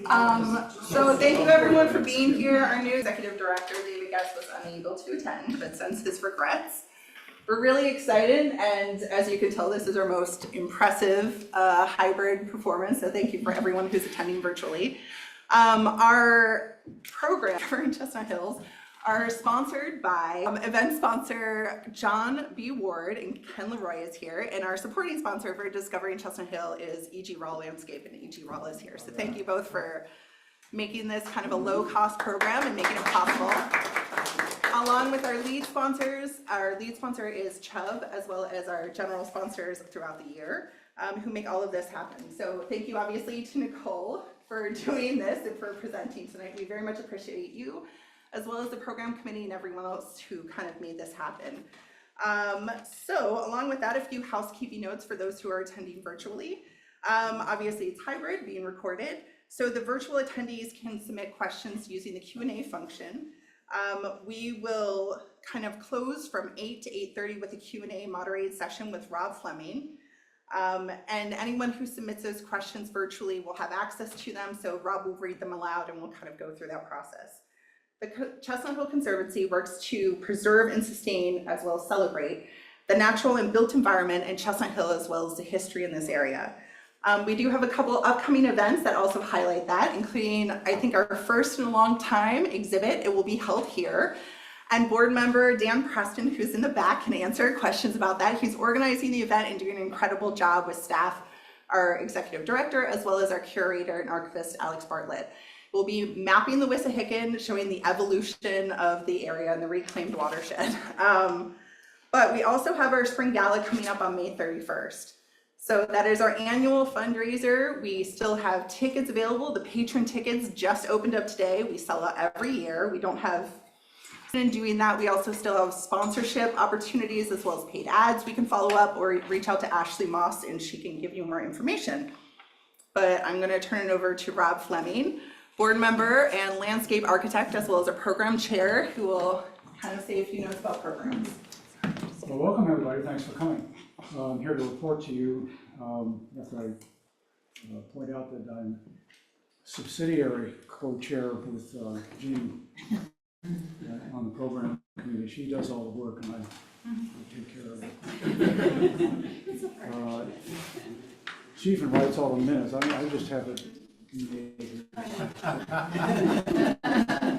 So thank you everyone for being here. Our new executive director, David Guest, was unable to attend, but sends his regrets. We're really excited, and as you can tell, this is our most impressive hybrid performance, so thank you for everyone who's attending virtually. Our program in Chestnut Hills are sponsored by event sponsor John B. Ward, and Ken Leroy is here, and our supporting sponsor for Discovering Chestnut Hill is E.G. Raw Landscape, and E.G. Raw is here. So thank you both for making this kind of a low-cost program and making it possible. Along with our lead sponsors, our lead sponsor is Chubb, as well as our general sponsors throughout the year, who make all of this happen. So thank you obviously to Nicole for doing this and for presenting tonight. We very much appreciate you, as well as the program committee and everyone else who kind of made this happen. So along with that, a few housekeeping notes for those who are attending virtually. Obviously it's hybrid, being recorded. So the virtual attendees can submit questions using the Q&A function. We will kind of close from 8 to 8:30 with a Q&A moderated session with Rob Fleming. And anyone who submits those questions virtually will have access to them. So Rob will read them aloud and we'll kind of go through that process. The Chestnut Hill Conservancy works to preserve and sustain, as well as celebrate, the natural and built environment in Chestnut Hill, as well as the history in this area. We do have a couple upcoming events that also highlight that, including, I think, our first in a long time exhibit. It will be held here. And board member Dan Preston, who's in the back, can answer questions about that. He's organizing the event and doing an incredible job with staff, our executive director, as well as our curator and archivist, Alex Bartlett. We'll be mapping the Wissahickon, showing the evolution of the area and the reclaimed watershed. But we also have our spring gala coming up on May 31st. So that is our annual fundraiser. We still have tickets available. The patron tickets just opened up today. We sell out every year. We don't have, in doing that, we also still have sponsorship opportunities as well as paid ads. We can follow up or reach out to Ashley Moss and she can give you more information. But I'm gonna turn it over to Rob Fleming, board member and landscape architect, as well as a program chair, who will kind of say a few notes about programs. Well, welcome everybody, thanks for coming. I'm here to report to you after I point out that I'm subsidiary co-chair with Jean on the program committee. She does all the work and I take care of it. She even writes all the minutes. I just have it.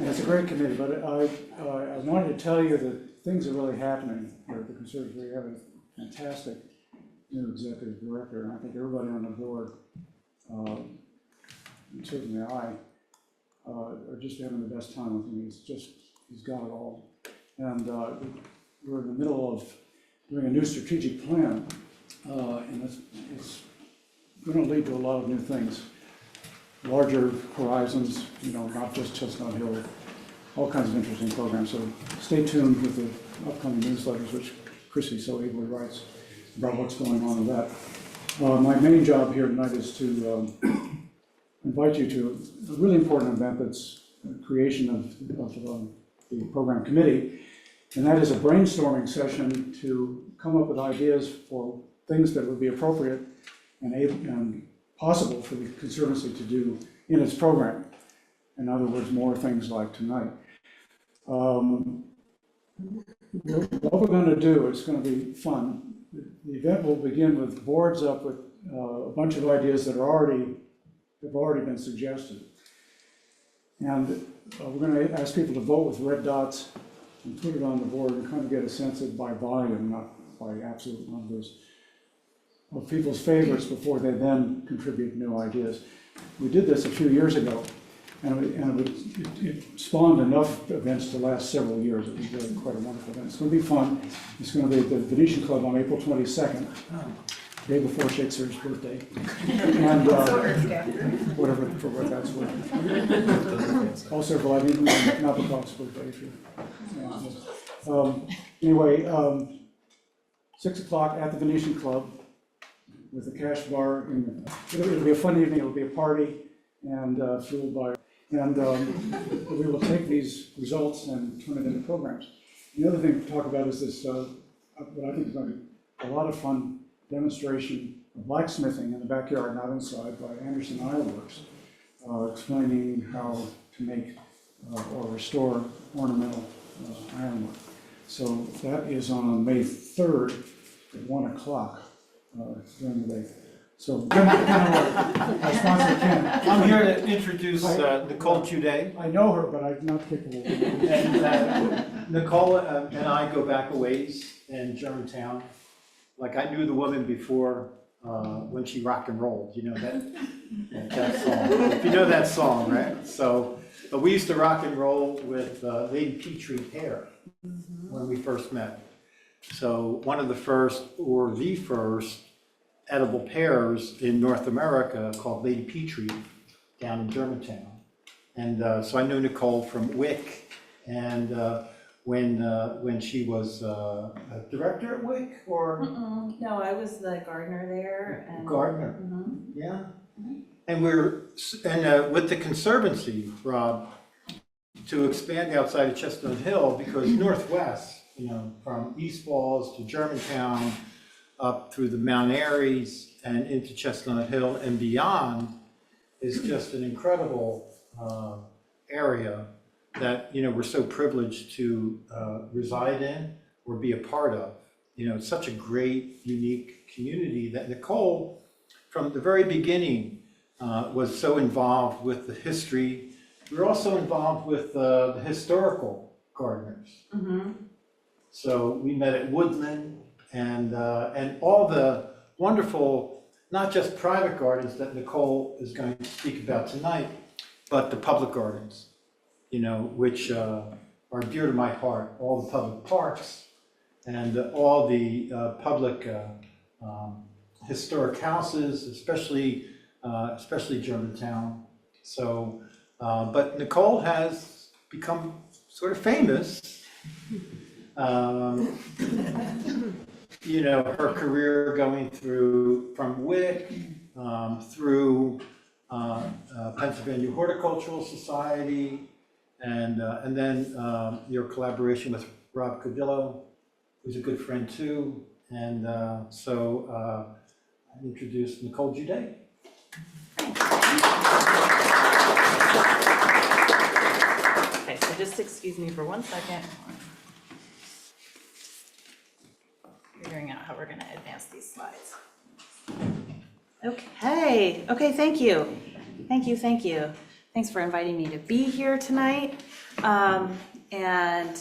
It's a great committee, but I wanted to tell you that things are really happening here at the Conservancy. We have a fantastic new executive director, and I think everybody on the board, and certainly I, are just having the best time with him. He's got it all. And we're in the middle of doing a new strategic plan, and it's going to lead to a lot of new things. Larger horizons, not just Chestnut Hill, all kinds of interesting programs. So stay tuned with the upcoming newsletters, which Chrissy so ably writes about what's going on with that. My main job here tonight is to invite you to a really important event that's the creation of the program committee, and that is a brainstorming session to come up with ideas for things that would be appropriate and possible for the Conservancy to do in its program. In other words, more things like tonight. What we're going to do, it's going to be fun. The event will begin with boards up with a bunch of ideas that have already been suggested. And we're going to ask people to vote with red dots and put it on the board and kind of get a sense of by volume, not by absolute numbers, of people's favorites before they then contribute new ideas. We did this a few years ago, and it spawned enough events to last several years. It was really quite a wonderful event. It's going to be fun. It's going to be at the Venetian Club on April 22nd, day before Shakespeare's birthday, and whatever for what that's worth. Also, Vladimir Nabokov's birthday. Anyway, 6 o'clock at the Venetian Club with a cash bar. It'll be a fun evening. It'll be a party and fueled by. And we will take these results and turn it into programs. The other thing to talk about is this, what I think is going to be a lot of fun demonstration of blacksmithing in the backyard, not inside, by Anderson Ironworks. explaining how to make or restore ornamental ironwork. So that is on May 3rd at 1 o'clock during the day. So, my sponsor Ken. I'm here to introduce Nicole Juday. I know her, but I'm not capable of it. And Nicole and I go back a ways in Germantown. Like, I knew the woman before when she rock and rolled, you know that song. If you know that song, right? So, but we used to rock and roll with Lady Petrie hair when we first met. So one of the first, or the first, edible pears in North America called Lady Petrie down in Germantown. And so I know Nicole from WIC, and when she was a director at WIC, or? No, I was the gardener there. And Gardener, yeah. And with the Conservancy, Rob, to expand outside of Chestnut Hill, because Northwest, you know, from East Falls to Germantown, up through the Mount Airy's and into Chestnut Hill and beyond, is just an incredible area that, you know, we're so privileged to reside in or be a part of. You know, it's such a great, unique community that Nicole, from the very beginning, was so involved with the history. We were also involved with the historical gardeners. So we met at Woodland, and all the wonderful, not just private gardens that Nicole is going to speak about tonight, but the public gardens, you know, which are dear to my heart. All the public parks and all the public historic houses, especially Germantown. So, but Nicole has become sort of famous. You know, her career going from WIC through Pennsylvania Horticultural Society, and then your collaboration with Rob Cardillo, who's a good friend too. And so I introduced Nicole Juday. Okay, so just excuse me for 1 second. Figuring out how we're going to advance these slides. Okay, thank you. Thank you. Thanks for inviting me to be here tonight. And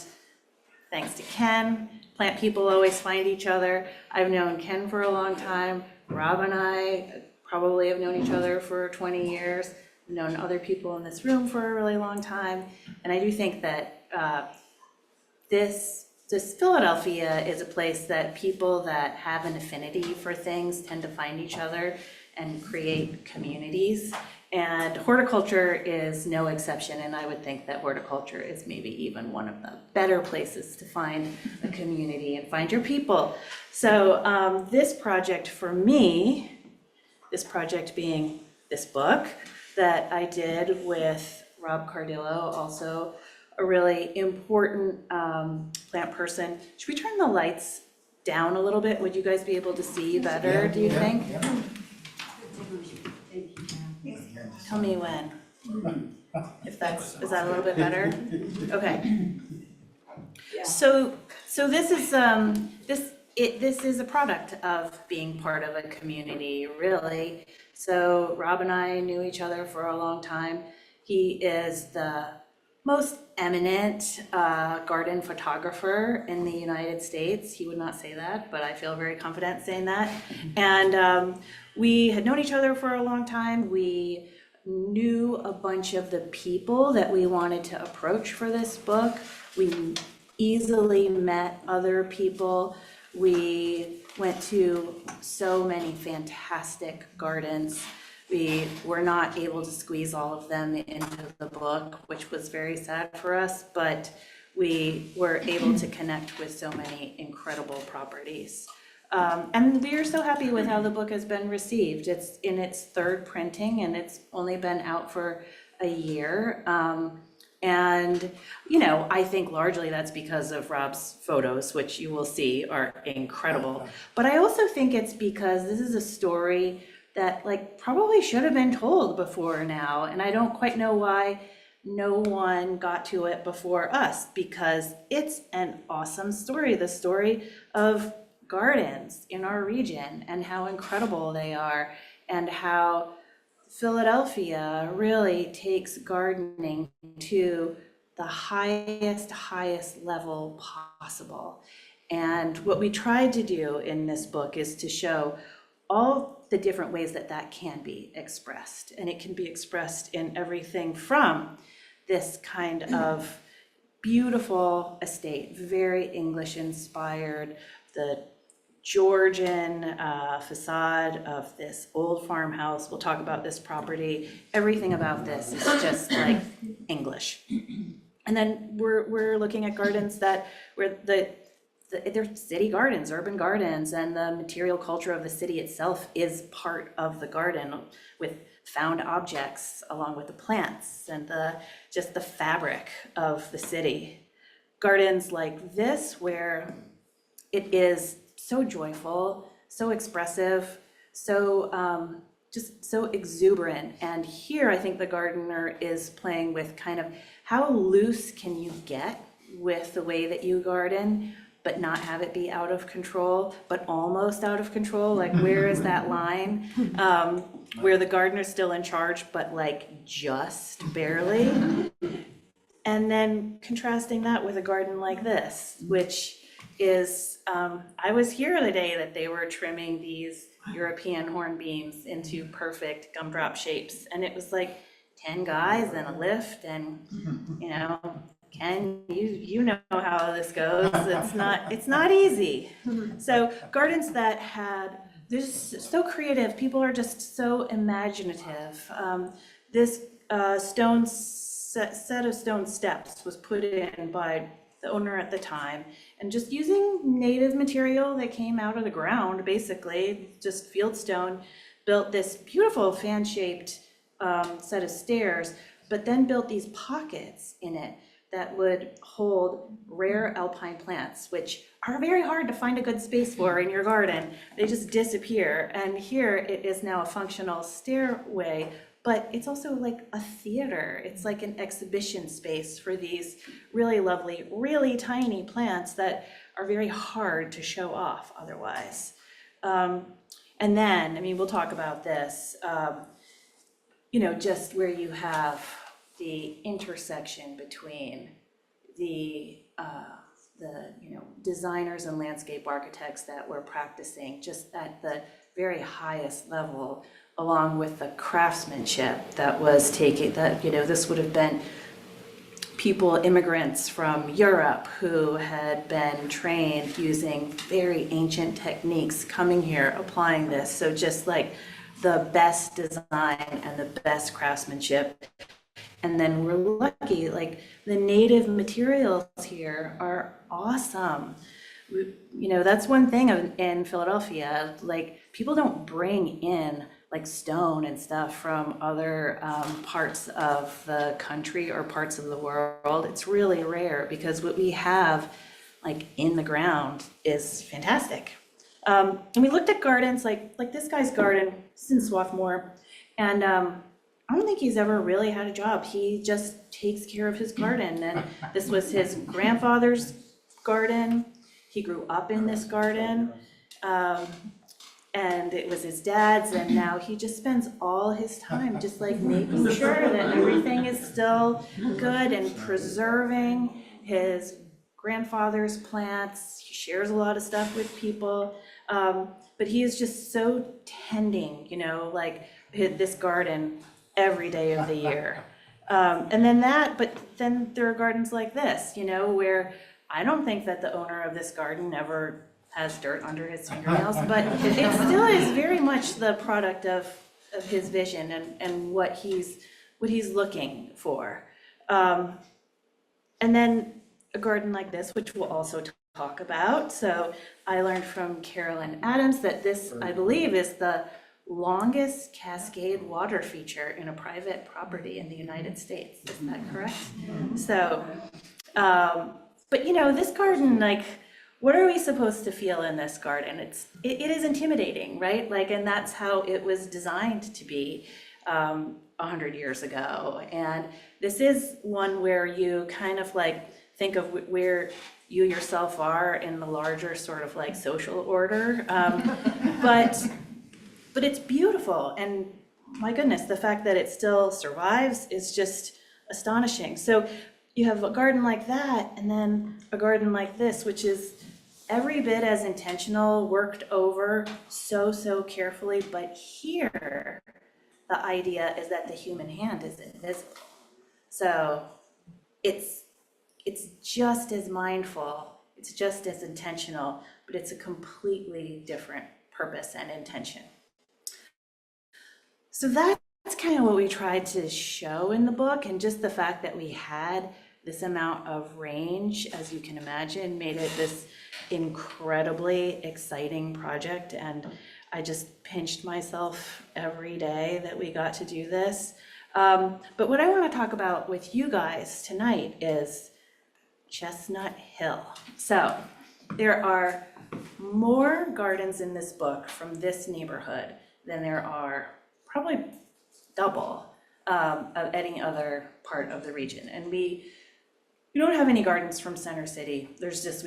thanks to Ken. Plant people always find each other. I've known Ken for a long time. Rob and I probably have known each other for 20 years. I've known other people in this room for a really long time. And I do think that this Philadelphia is a place that people that have an affinity for things tend to find each other and create communities. And horticulture is no exception, and I would think that horticulture is maybe even one of the better places to find a community and find your people. So this project for me, this project being this book that I did with Rob Cardillo, also a really important plant person. Should we turn the lights down a little bit? Would you guys be able to see better, do you think? Yeah. Tell me when. Is that a little bit better? Okay. So this is this is a product of being part of a community, really. So Rob and I knew each other for a long time. He is the most eminent garden photographer in the United States. He would not say that, but I feel very confident saying that. And we had known each other for a long time. We knew a bunch of the people that we wanted to approach for this book. We easily met other people. We went to so many fantastic gardens. We were not able to squeeze all of them into the book, which was very sad for us, but we were able to connect with so many incredible properties. And we are so happy with how the book has been received. It's in its third printing and it's only been out for a year. And, you know, I think largely that's because of Rob's photos, which you will see are incredible. But I also think it's because this is a story that like probably should have been told before now, and I don't quite know why no one got to it before us, because it's an awesome story, the story of gardens in our region and how incredible they are, and how Philadelphia really takes gardening to the highest level possible. And what we tried to do in this book is to show all the different ways that that can be expressed. And it can be expressed in everything from this kind of beautiful estate, very English inspired, the Georgian facade of this old farmhouse. We'll talk about this property. Everything about this is just like English. And then we're looking at gardens that where they're city gardens, urban gardens, and the material culture of the city itself is part of the garden, with found objects along with the plants and just the fabric of the city. Gardens like this, where it is so joyful, so expressive, so just so exuberant. And here I think the gardener is playing with kind of how loose can you get with the way that you garden, but not have it be out of control, but almost out of control. Like, where is that line where the gardener's still in charge, but like just barely? And then contrasting that with a garden like this, which is, I was here the day that they were trimming these European hornbeams into perfect gumdrop shapes. And it was like 10 guys and a lift, and, you know, Ken, you know how this goes. It's not easy. So gardens that they're just so creative. People are just so imaginative. This set of stone steps was put in by the owner at the time, and just using native material that came out of the ground, basically, just field stone, built this beautiful fan-shaped set of stairs, but then built these pockets in it that would hold rare alpine plants, which are very hard to find a good space for in your garden. They just disappear. And here it is now a functional stairway, but it's also like a theater. It's like an exhibition space for these really lovely, really tiny plants that are very hard to show off otherwise. And then, I mean, we'll talk about this, you know, just where you have the intersection between the you know, designers and landscape architects that were practicing just at the very highest level, along with the craftsmanship that was taking, that, you know, this would have been people, immigrants from Europe who had been trained using very ancient techniques, coming here, applying this. So just like the best design and the best craftsmanship. And then we're lucky, like the native materials here are awesome. You know, that's one thing in Philadelphia, like people don't bring in like stone and stuff from other parts of the country or parts of the world. It's really rare, because what we have like in the ground is fantastic. And we looked at gardens like this guy's garden, it's in Swarthmore, and I don't think he's ever really had a job. He just takes care of his garden. And this was his grandfather's garden. He grew up in this garden. And it was his dad's, and now he just spends all his time just like making sure that everything is still good and preserving his grandfather's plants. He shares a lot of stuff with people. But he is just so tending, you know, like this garden every day of the year. And then but then there are gardens like this, you know, where I don't think that the owner of this garden ever has dirt under his fingernails, but it still is very much the product of his vision and what he's looking for. And then a garden like this, which we'll also talk about. So I learned from Carolyn Adams that this, I believe, is the longest cascade water feature in a private property in the United States. Isn't that correct? So, but you know, this garden, like, what are we supposed to feel in this garden? It is intimidating, right? Like, and that's how it was designed to be 100 years ago. And this is one where you kind of like think of where you yourself are in the larger sort of like social order. But it's beautiful. And my goodness, the fact that it still survives is just astonishing. So you have a garden like that, and then a garden like this, which is every bit as intentional, worked over so carefully. But here, the idea is that the human hand is invisible. So it's just as mindful, it's just as intentional, but it's a completely different purpose and intention. So that's kind of what we tried to show in the book, and just the fact that we had this amount of range, as you can imagine, made it this incredibly exciting project. And I just pinched myself every day that we got to do this. But what I want to talk about with you guys tonight is Chestnut Hill. So there are more gardens in this book from this neighborhood than there are probably double of any other part of the region. And we don't have any gardens from Center City. They're just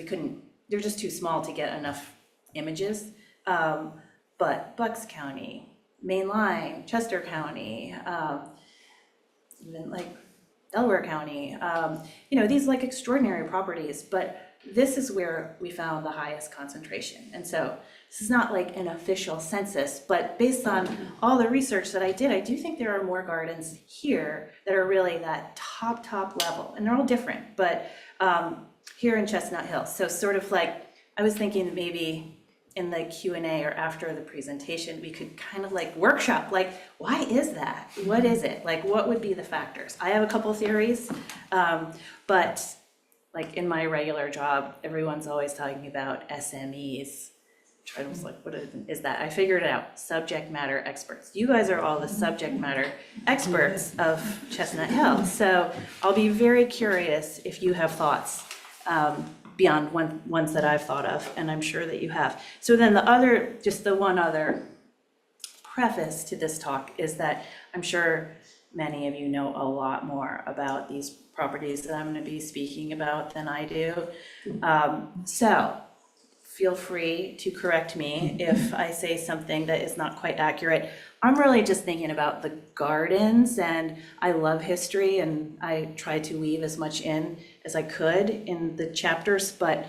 too small to get enough images. But Bucks County, Main Line, Chester County, even like Delaware County, these like extraordinary properties, but this is where we found the highest concentration. And so this is not like an official census, but based on all the research that I did, I do think there are more gardens here that are really that top level, and they're all different, but here in Chestnut Hill. So sort of like, I was thinking maybe in the Q&A or after the presentation, we could kind of like workshop, like, why is that? What is it? Like, what would be the factors? I have a couple theories, but like in my regular job, everyone's always talking about SMEs. I was like, what is that? I figured it out, subject matter experts. You guys are all the subject matter experts of Chestnut Hill. So I'll be very curious if you have thoughts beyond ones that I've thought of, and I'm sure that you have. So then the one other preface to this talk is that I'm sure many of you know a lot more about these properties that I'm going to be speaking about than I do. So feel free to correct me if I say something that is not quite accurate. I'm really just thinking about the gardens, and I love history, and I try to weave as much in as I could in the chapters, but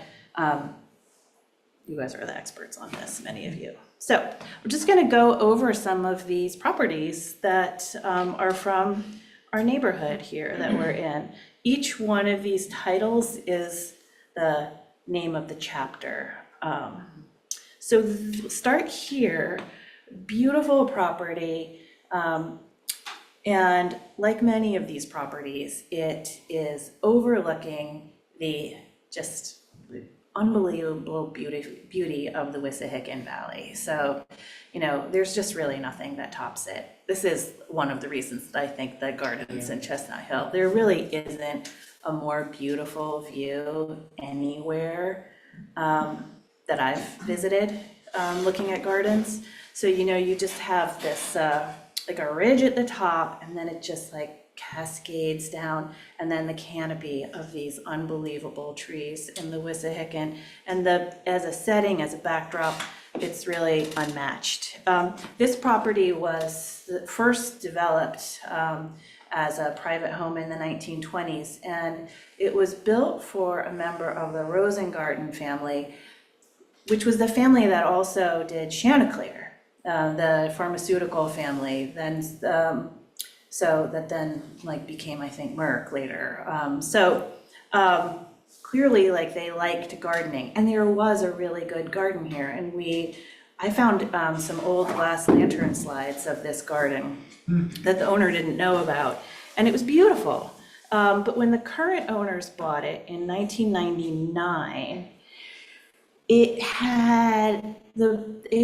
you guys are the experts on this, many of you. So we're just going to go over some of these properties that are from our neighborhood here that we're in. Each one of these titles is the name of the chapter. So start here, beautiful property, and like many of these properties, it is overlooking the just unbelievable beauty of the Wissahickon Valley. So, there's just really nothing that tops it. This is one of the reasons that I think the gardens in Chestnut Hill, there really isn't a more beautiful view anywhere that I've visited looking at gardens. So, you just have this like a ridge at the top, and then it just like cascades down, and then the canopy of these unbelievable trees in the Wissahickon. And as a setting, as a backdrop, it's really unmatched. This property was first developed as a private home in the 1920s, and it was built for a member of the Rosengarten family, which was the family that also did Chanticleer, the pharmaceutical family, then so that then like became, I think, Merck later. Clearly, like, they liked gardening, and there was a really good garden here. And I found some old glass lantern slides of this garden that the owner didn't know about, and it was beautiful. But when the current owners bought it in 1999, it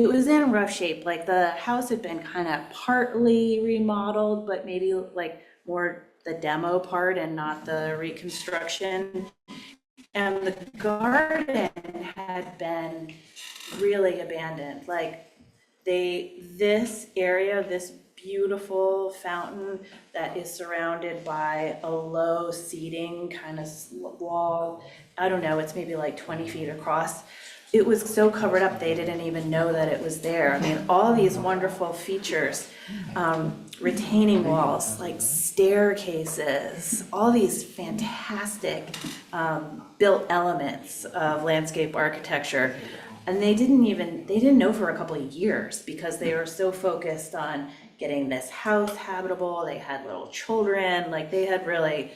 was in rough shape. Like, the house had been kind of partly remodeled, but maybe like more the demo part and not the reconstruction. And the garden had been really abandoned. Like this area, this beautiful fountain that is surrounded by a low seating kind of wall. I don't know, it's maybe like 20 feet across. It was so covered up, they didn't even know that it was there. I mean, all these wonderful features, retaining walls, like staircases, all these fantastic built elements of landscape architecture. And they didn't know for a couple of years because they were so focused on getting this house habitable. They had little children, like they had really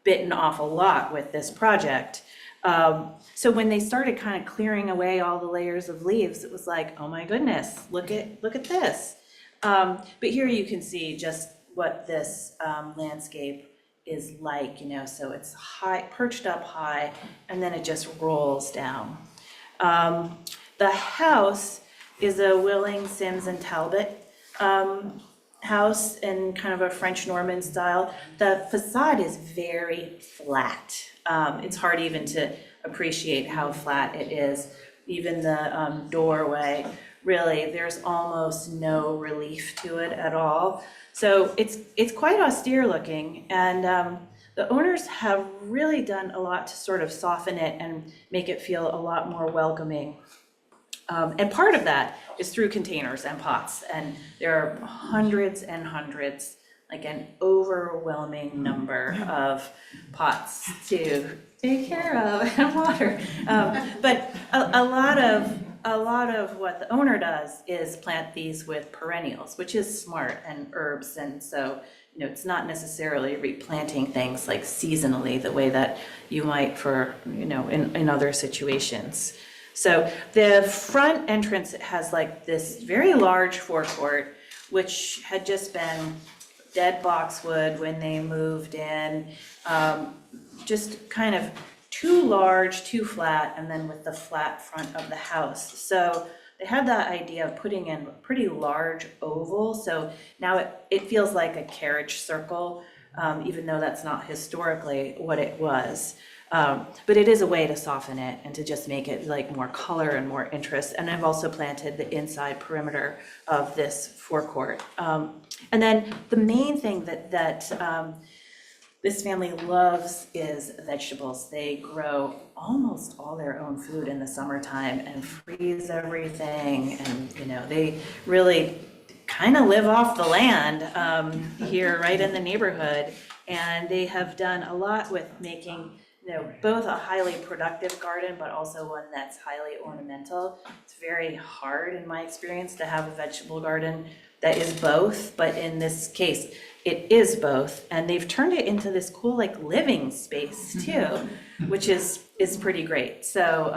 bitten off a lot with this project. So when they started kind of clearing away all the layers of leaves, it was like, oh my goodness, look at this. But here you can see just what this landscape is like, so it's high, perched up high, and then it just rolls down. The house is a Willing, Sims, and Talbot house in kind of a French Norman style. The facade is very flat. It's hard even to appreciate how flat it is. Even the doorway, really, there's almost no relief to it at all. So it's quite austere looking, and the owners have really done a lot to sort of soften it and make it feel a lot more welcoming. And part of that is through containers and pots, and there are hundreds and hundreds, like an overwhelming number of pots to take care of and water. But a lot of what the owner does is plant these with perennials, which is smart, and herbs, and so it's not necessarily replanting things like seasonally the way that you might for in other situations. So the front entrance has like this very large forecourt, which had just been dead boxwood when they moved in, just kind of too large, too flat, and then with the flat front of the house. So they had that idea of putting in a pretty large oval, so now it feels like a carriage circle, even though that's not historically what it was. But it is a way to soften it and to just make it like more color and more interest. And I've also planted the inside perimeter of this forecourt. And then the main thing that this family loves is vegetables. They grow almost all their own food in the summertime and freeze everything. And, they really kind of live off the land here right in the neighborhood. And they have done a lot with making both a highly productive garden, but also one that's highly ornamental. It's very hard, in my experience, to have a vegetable garden that is both, but in this case, it is both. And they've turned it into this cool, like, living space too, which is pretty great. So,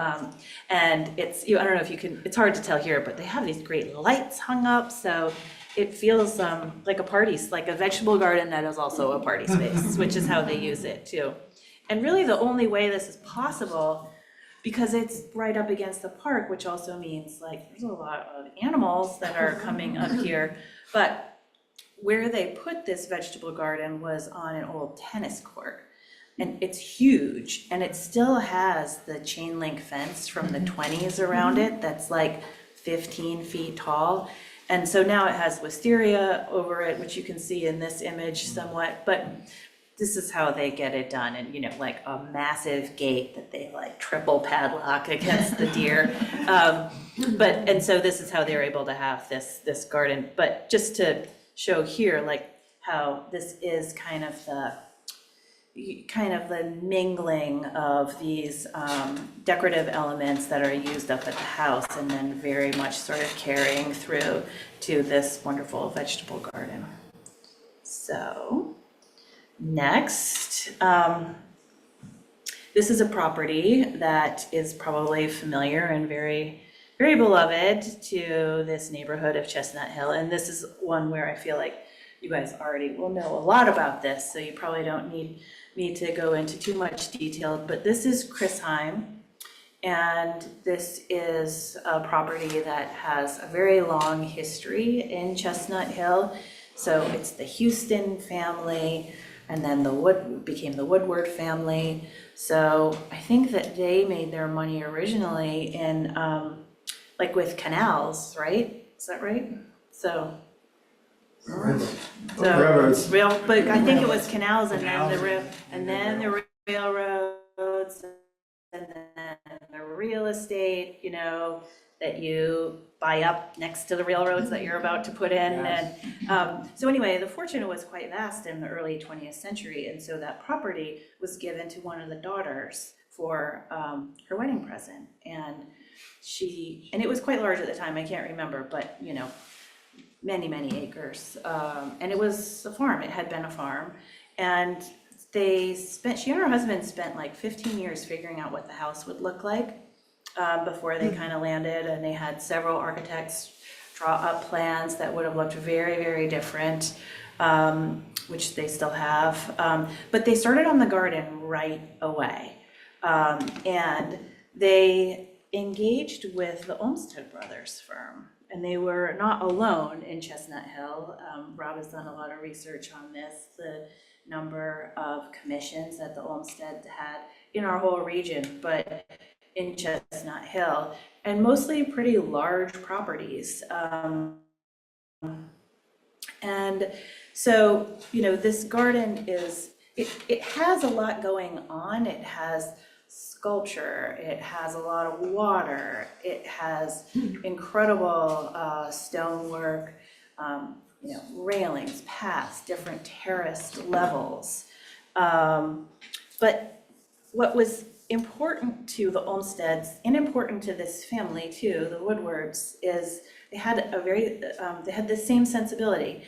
and it's, I don't know if you can, it's hard to tell here, but they have these great lights hung up, so it feels like a party, like a vegetable garden that is also a party space, which is how they use it too. And really the only way this is possible, because it's right up against the park, which also means like there's a lot of animals that are coming up here, but where they put this vegetable garden was on an old tennis court. And it's huge, and it still has the chain link fence from the 20s around it that's like 15 feet tall. And so now it has wisteria over it, which you can see in this image somewhat, but this is how they get it done. And, like a massive gate that they like triple padlock against the deer. And so this is how they're able to have this garden. But just to show here, like how this is kind of the mingling of these decorative elements that are used up at the house, and then very much sort of carrying through to this wonderful vegetable garden. So next, this is a property that is probably familiar and very, very beloved to this neighborhood of Chestnut Hill. And this is one where I feel like you guys already will know a lot about this, so you probably don't need me to go into too much detail, but this is Chrisheim, and this is a property that has a very long history in Chestnut Hill. So it's the Houston family, and then became the Woodward family. So I think that they made their money originally in, like with canals, right? Is that right? So Railroads. but I think it was canals and then the railroads and then the real estate, you know, that you buy up next to the railroads that you're about to put in. Yes. And so anyway, the fortune was quite vast in the early 20th century. And so that property was given to one of the daughters for her wedding present. And it was quite large at the time, I can't remember, but you know, many, many acres. And it was a farm, it had been a farm. And she and her husband spent like 15 years figuring out what the house would look like before they kind of landed. And they had several architects draw up plans that would have looked very, very different, which they still have. But they started on the garden right away. And they engaged with the Olmsted Brothers firm. And they were not alone in Chestnut Hill. Rob has done a lot of research on this, the number of commissions that the Olmsted had in our whole region, but in Chestnut Hill, and mostly pretty large properties. And so, you know, this garden it has a lot going on. It has sculpture, it has a lot of water, it has incredible stonework, you know, railings, paths, different terraced levels. But what was important to the Olmsteds and important to this family too, the Woodwards, is they had they had the same sensibility,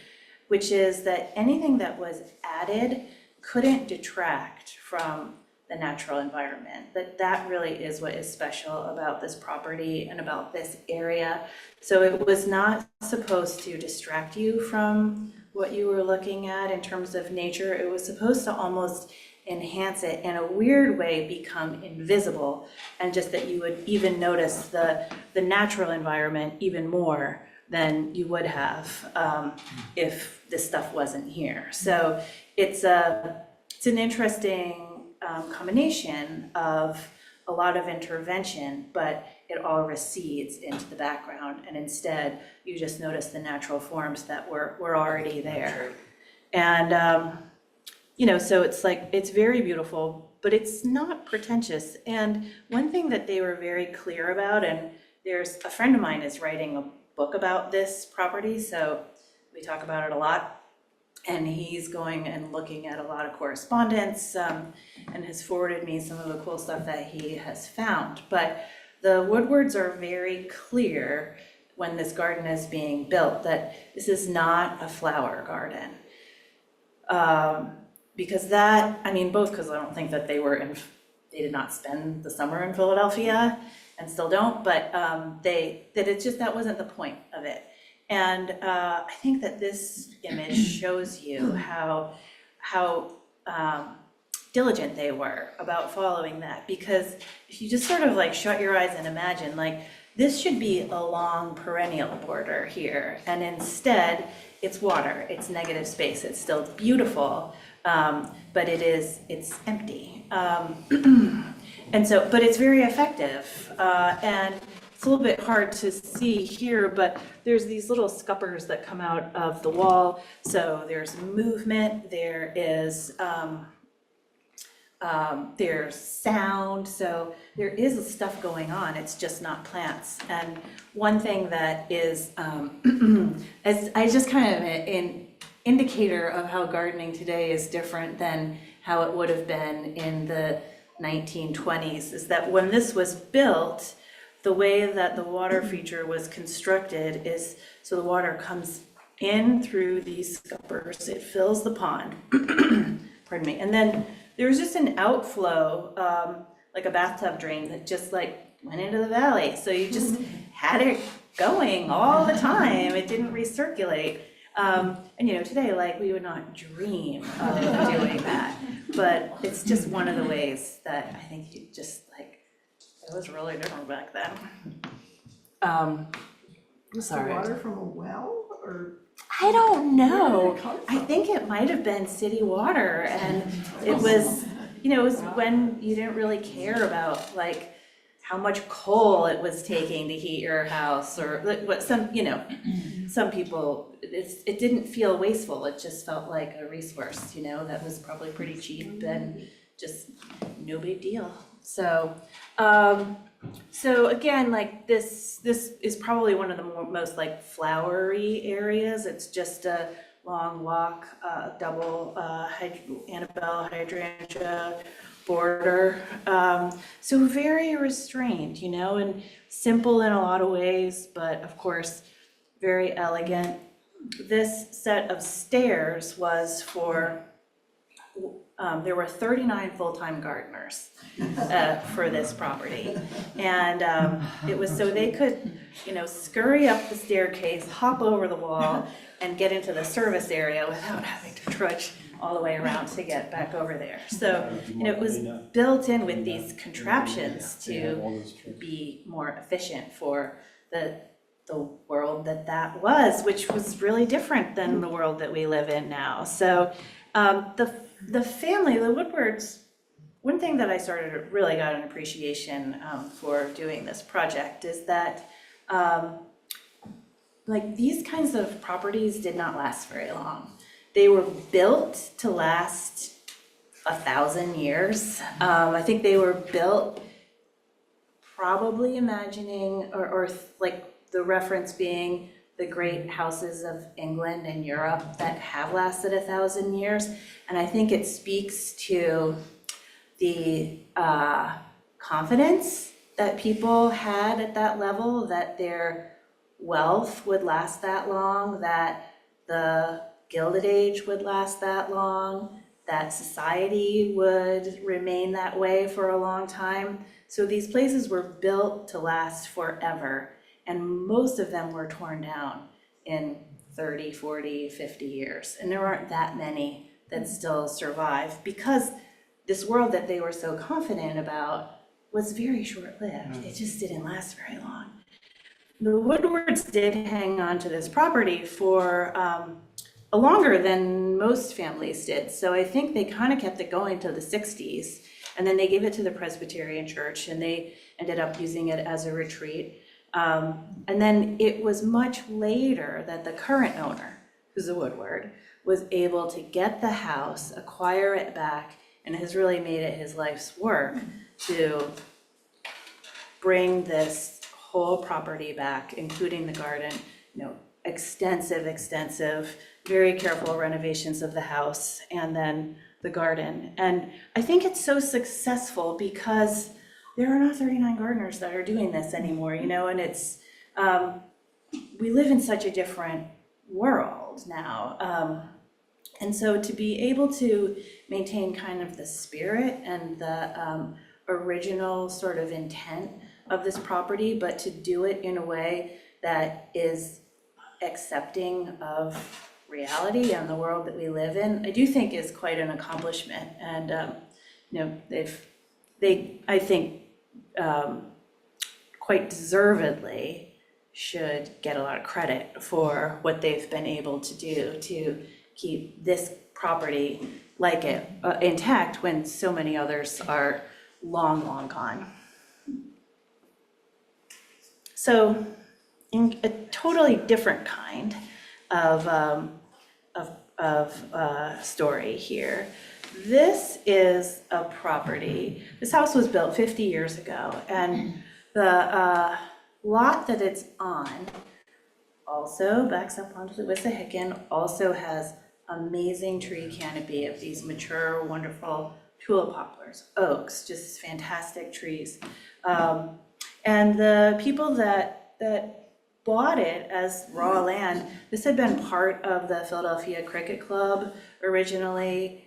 which is that anything that was added couldn't detract from the natural environment. That really is what is special about this property and about this area. So it was not supposed to distract you from what you were looking at in terms of nature. It was supposed to almost enhance it, in a weird way become invisible, and just that you would even notice the natural environment even more than you would have if this stuff wasn't here. So it's an interesting combination of a lot of intervention, but it all recedes into the background, and instead you just notice the natural forms that were already there. And you know, so it's like, it's very beautiful, but it's not pretentious. And one thing that they were very clear about, and there's a friend of mine is writing a book about this property, so we talk about it a lot. And he's going and looking at a lot of correspondence and has forwarded me some of the cool stuff that he has found. But the Woodwards are very clear when this garden is being built that this is not a flower garden. Because that, I mean, both because I don't think that they did not spend the summer in Philadelphia and still don't, but that wasn't the point of it. And I think that this image shows you how diligent they were about following that, because if you just sort of like shut your eyes and imagine, like, this should be a long perennial border here, and instead it's water, it's negative space, it's still beautiful, but it's empty. And so, but it's very effective, and it's a little bit hard to see here, but there's these little scuppers that come out of the wall. So there's movement, there's sound, so there is stuff going on, it's just not plants. And one thing that is, as I just kind of an indicator of how gardening today is different than how it would have been in the 1920s, is that when this was built, the way that the water feature was constructed is, so the water comes in through these scuppers, it fills the pond, pardon me, and then there's just an outflow, like a bathtub drain that just like went into the valley. So you just had it going all the time, it didn't recirculate. And you know, today, like, we would not dream of doing that, but it's just one of the ways that I think you just like, it was really different back then. Was the Sorry. water from a well, or? I don't know. Where did it come I from? think it might have been city water, and it was, it was when you didn't really care about like how much coal it was taking to heat your house, or like what some, some people, it didn't feel wasteful, it just felt like a resource, that was probably pretty cheap and just no big deal. So, so again, like this is probably one of the most like flowery areas. It's just a long walk, double Annabelle hydrangea border. So very restrained, and simple in a lot of ways, but of course, very elegant. This set of stairs was for, there were 39 full-time gardeners for this property. And it was so they could, scurry up the staircase, hop over the wall, and get into the service area without having to trudge all the way around to get back over there. So, it was built in with these contraptions to be more efficient for the world that was, which was really different than the world that we live in now. So the family, the Woodwards, one thing that I really got an appreciation for doing this project is that like these kinds of properties did not last very long. They were built to last 1,000 years. I think they were built probably imagining, or like the reference being the great houses of England and Europe that have lasted 1,000 years. And I think it speaks to the confidence that people had at that level, that their wealth would last that long, that the Gilded Age would last that long, that society would remain that way for a long time. So these places were built to last forever, and most of them were torn down in 30, 40, 50 years. And there aren't that many that still survive, because this world that they were so confident about was very short-lived. It just didn't last very long. The Woodwards did hang on to this property for longer than most families did. So I think they kind of kept it going to the 60s, and then they gave it to the Presbyterian Church, and they ended up using it as a retreat. And then it was much later that the current owner, who's a Woodward, was able to get the house, acquire it back, and has really made it his life's work to bring this whole property back, including the garden, extensive, very careful renovations of the house, and then the garden. And I think it's so successful because there are not 39 gardeners that are doing this anymore, and it's, we live in such a different world now. And so to be able to maintain kind of the spirit and the original sort of intent of this property, but to do it in a way that is accepting of reality and the world that we live in, I do think is quite an accomplishment. And, I think, quite deservedly should get a lot of credit for what they've been able to do to keep this property like it intact when so many others are long gone. So in a totally different kind of story here. This is a property, this house was built 50 years ago, and the lot that it's on also backs up onto the Wissahickon, also has amazing tree canopy of these mature, wonderful tulip poplars, oaks, just fantastic trees. And the people that bought it as raw land, this had been part of the Philadelphia Cricket Club originally.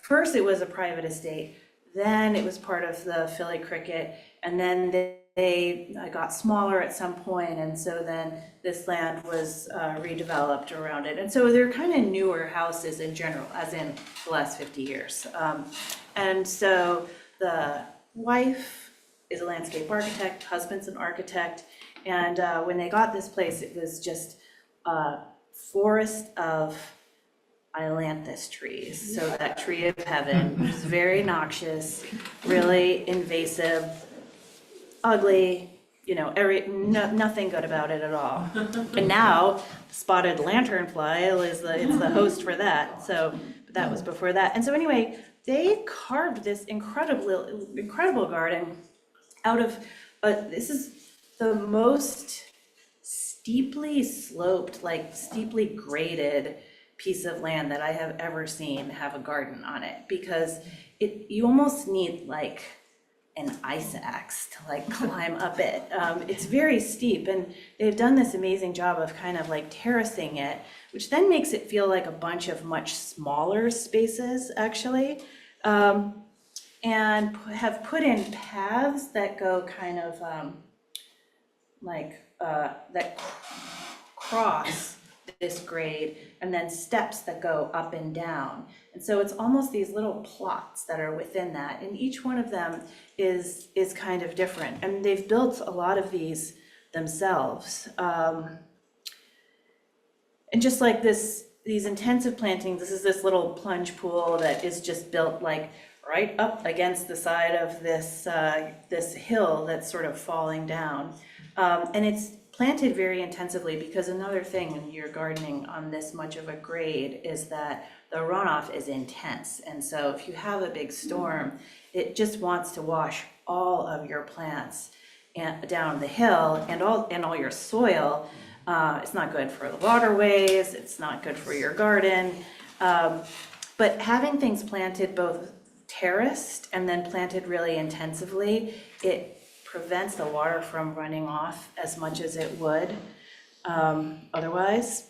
First it was a private estate, then it was part of the Philly Cricket, and then they got smaller at some point, and so then this land was redeveloped around it. And so they're kind of newer houses in general, as in the last 50 years. And so the wife is a landscape architect, husband's an architect, and when they got this place, it was just a forest of ailanthus trees. So that tree of heaven, which is very noxious, really invasive, ugly, nothing good about it at all. And now, spotted lanternfly it's the host for that. So but that was before that. And so anyway, they carved this incredible garden out of, this is the most steeply sloped, like steeply graded piece of land that I have ever seen have a garden on it, because you almost need like an ice axe to like climb up it. It's very steep, and they've done this amazing job of kind of like terracing it, which then makes it feel like a bunch of much smaller spaces actually, and have put in paths that go kind of that cross this grade, and then steps that go up and down. And so it's almost these little plots that are within that, and each one of them is kind of different. And they've built a lot of these themselves. And just like these intensive plantings, this is this little plunge pool that is just built like right up against the side of this hill that's sort of falling down. And it's planted very intensively, because another thing when you're gardening on this much of a grade is that the runoff is intense. And so if you have a big storm, it just wants to wash all of your plants down the hill and all your soil. It's not good for the waterways, it's not good for your garden. But having things planted both terraced and then planted really intensively, it prevents the water from running off as much as it would otherwise.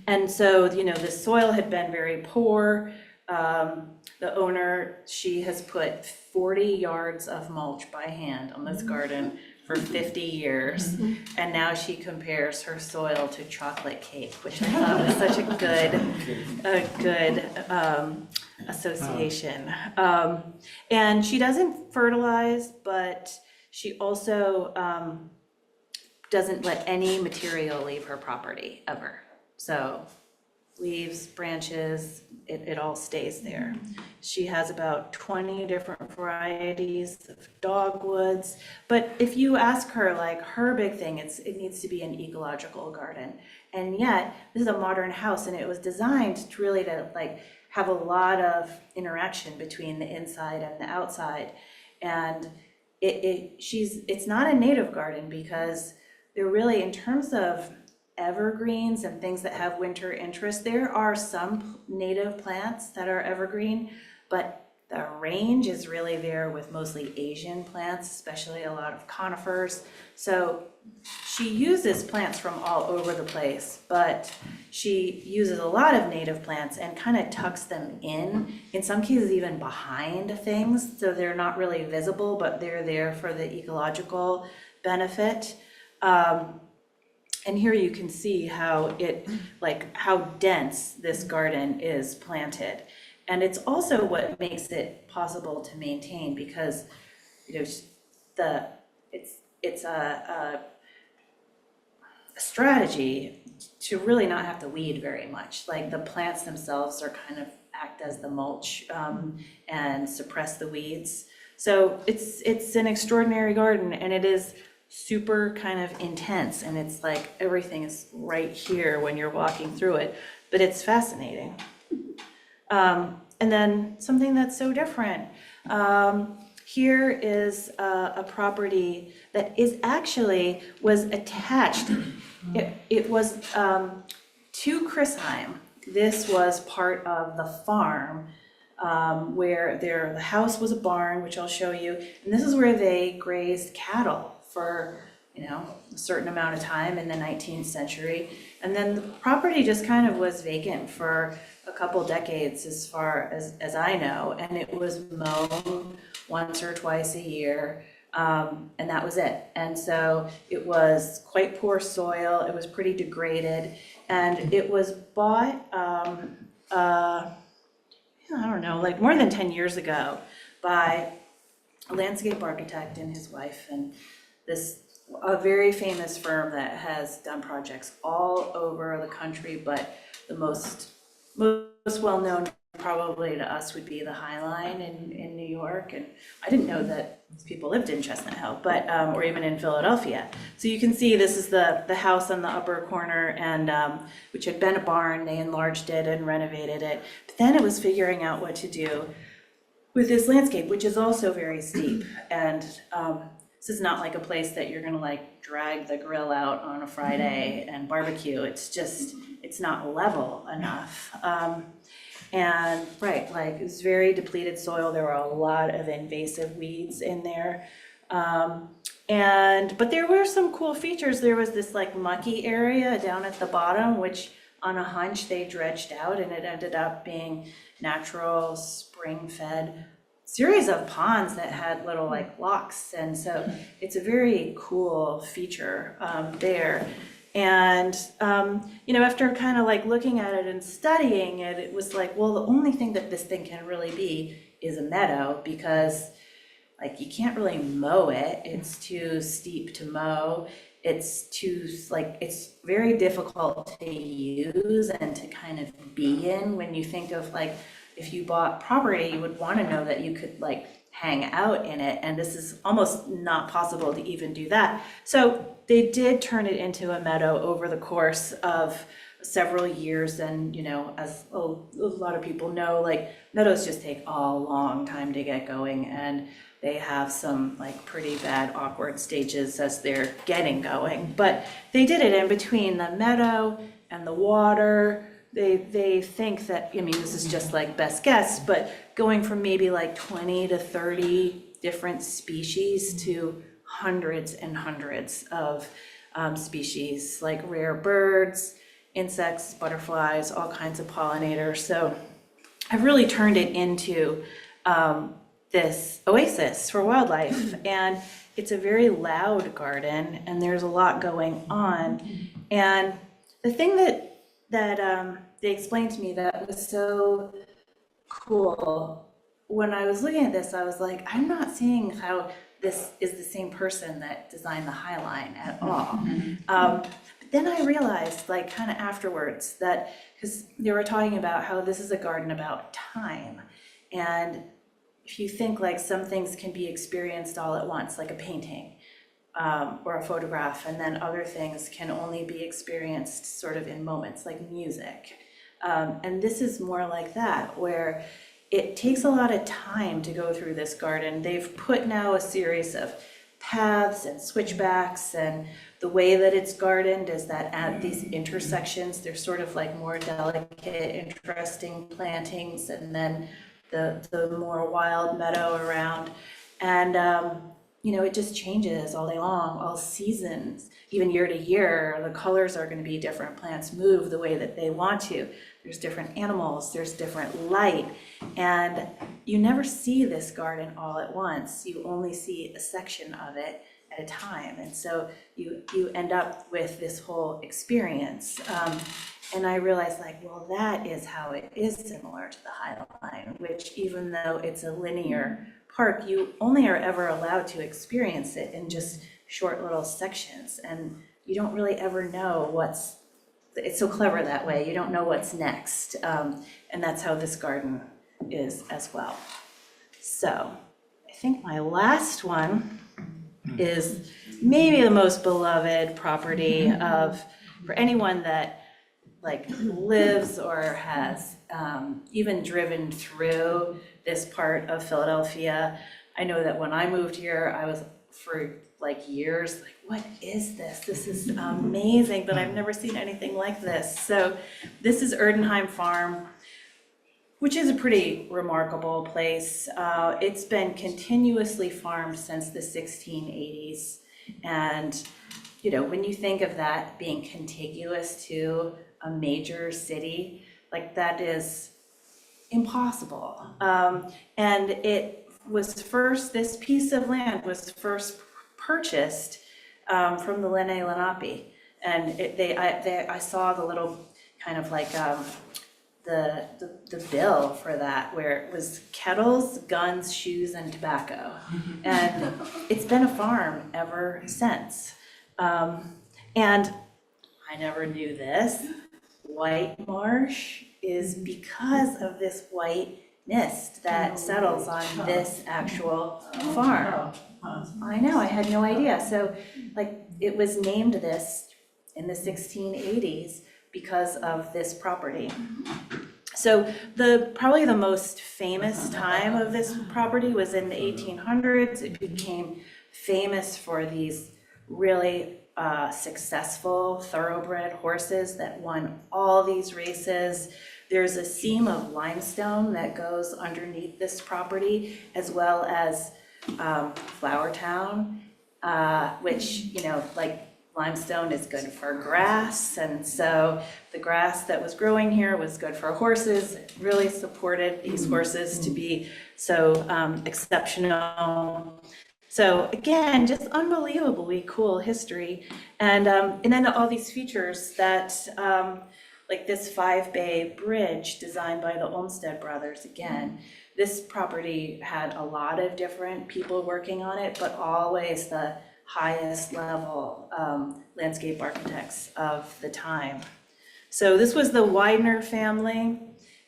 And so, the soil had been very poor. The owner, she has put 40 yards of mulch by hand on this garden for 50 years. And now she compares her soil to chocolate cake, which I thought was such a good association. And she doesn't fertilize, but she also doesn't let any material leave her property ever. So leaves, branches, it all stays there. She has about 20 different varieties of dogwoods. But if you ask her, like, her big thing, it needs to be an ecological garden. And yet, this is a modern house, and it was designed to really have a lot of interaction between the inside and the outside. And it's not a native garden, because they're really, in terms of evergreens and things that have winter interest, there are some native plants that are evergreen, but the range is really there with mostly Asian plants, especially a lot of conifers. So she uses plants from all over the place, but she uses a lot of native plants and kind of tucks them in some cases even behind things, so they're not really visible, but they're there for the ecological benefit. And here you can see how how dense this garden is planted. And it's also what makes it possible to maintain, because it's a strategy to really not have to weed very much. Like, the plants themselves are kind of act as the mulch and suppress the weeds. So it's an extraordinary garden, and it is super kind of intense, and it's like everything is right here when you're walking through it, but it's fascinating. And then something that's so different. Here is a property that was attached. It was to Chrisheim. This was part of the farm where the house was a barn, which I'll show you, and this is where they grazed cattle for a certain amount of time in the 19th century. And then the property just kind of was vacant for a couple decades, as far as I know, and it was mown once or twice a year, and that was it. And so it was quite poor soil, it was pretty degraded, and it was bought, I don't know, like more than 10 years ago by a landscape architect and his wife, and this a very famous firm that has done projects all over the country, but the most well-known probably to us would be the High Line in New York. And I didn't know that people lived in Chestnut Hill, but, or even in Philadelphia. So you can see this is the house on the upper corner, and which had been a barn. They enlarged it and renovated it. But then it was figuring out what to do with this landscape, which is also very steep. And this is not like a place that you're gonna like drag the grill out on a Friday and barbecue. It's just, it's not level enough. And right, like it's very depleted soil. There were a lot of invasive weeds in there. But there were some cool features. There was this like mucky area down at the bottom, which on a hunch they dredged out, and it ended up being natural spring-fed series of ponds that had little like locks. And so it's a very cool feature there. And, after kind of like looking at it and studying it, it was like, well, the only thing that this thing can really be is a meadow, because like you can't really mow it. It's too steep to mow. It's too, like, it's very difficult to use and to kind of be in. When you think of like, if you bought property, you would want to know that you could like hang out in it. And this is almost not possible to even do that. So they did turn it into a meadow over the course of several years. And, as a lot of people know, like meadows just take a long time to get going. And they have some like pretty bad awkward stages as they're getting going. But they did it in between the meadow and the water. They think that, this is just like best guess, but going from maybe like 20 to 30 different species to hundreds and hundreds of species, like rare birds, insects, butterflies, all kinds of pollinators. So I've really turned it into this oasis for wildlife, and it's a very loud garden, and there's a lot going on. And the thing that they explained to me that was so cool, when I was looking at this, I was like, I'm not seeing how this is the same person that designed the High Line at all. But then I realized, like kind of afterwards, that because they were talking about how this is a garden about time. And if you think like some things can be experienced all at once, like a painting, or a photograph, and then other things can only be experienced sort of in moments, like music. And this is more like that, where it takes a lot of time to go through this garden. They've put now a series of paths and switchbacks, and the way that it's gardened is that at these intersections, there's sort of like more delicate, interesting plantings, and then the more wild meadow around. And it just changes all day long, all seasons, even year to year. The colors are going to be different. Plants move the way that they want to. There's different animals, there's different light. And you never see this garden all at once. You only see a section of it at a time. And so you end up with this whole experience. And I realized like, well, that is how it is similar to the High Line, which even though it's a linear park, you only are ever allowed to experience it in just short little sections. And you don't really ever know it's so clever that way. You don't know what's next. And that's how this garden is as well. So I think my last one is maybe the most beloved property for anyone that like lives or has even driven through this part of Philadelphia. I know that when I moved here, I was for like years like, what is this? This is amazing, but I've never seen anything like this. So this is Erdenheim Farm, which is a pretty remarkable place. It's been continuously farmed since the 1680s. And when you think of that being contiguous to a major city, like that is impossible. And this piece of land was first purchased from the Lenape. And I saw the little kind of like the bill for that, where it was kettles, guns, shoes, and tobacco. And it's been a farm ever since. And I never knew this. White marsh is because of this white mist that settles on this actual farm. I know, I had no idea. So like it was named this in the 1680s because of this property. So probably the most famous time of this property was in the 1800s. It became famous for these really successful thoroughbred horses that won all these races. There's a seam of limestone that goes underneath this property, as well as Flower Town, which, like limestone is good for grass. And so the grass that was growing here was good for horses. It really supported these horses to be so exceptional. So again, just unbelievably cool history. And then all these features that, like this 5-bay bridge designed by the Olmsted brothers again. This property had a lot of different people working on it, but always the highest level landscape architects of the time. So this was the Widener family.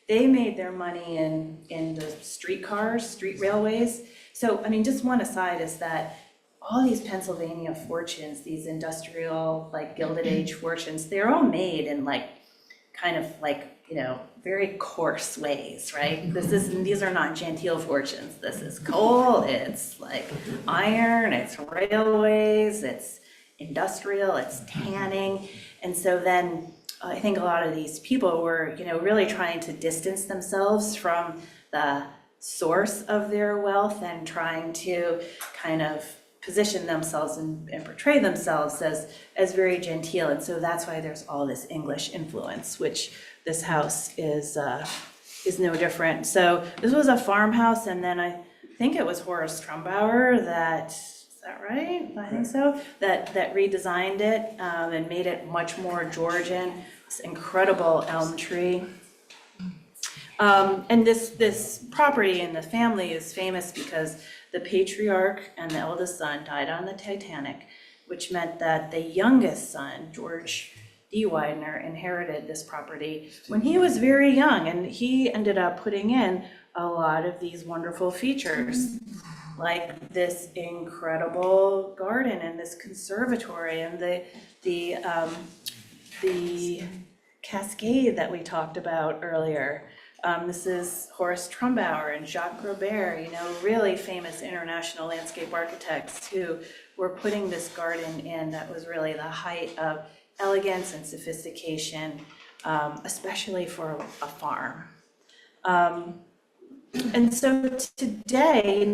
They made their money in the streetcars, street railways. So, I mean, just one aside is that all these Pennsylvania fortunes, these industrial, like Gilded Age fortunes, they're all made in like, kind of like, very coarse ways, right? These are not genteel fortunes. This is coal, it's like iron, it's railways, it's industrial, it's tanning. And so then I think a lot of these people were, really trying to distance themselves from the source of their wealth and trying to kind of position themselves and portray themselves as very genteel. And so that's why there's all this English influence, which this house is no different. So this was a farmhouse, and then I think it was Horace Trumbauer is that right? I think so, that redesigned it and made it much more Georgian, this incredible elm tree. And this property and the family is famous because the patriarch and the eldest son died on the Titanic, which meant that the youngest son, George D. Widener, inherited this property when he was very young, and he ended up putting in a lot of these wonderful features, like this incredible garden and this conservatory and the cascade that we talked about earlier. This is Horace Trumbauer and Jacques Grobert, really famous international landscape architects who were putting this garden in that was really the height of elegance and sophistication, especially for a farm. And so today,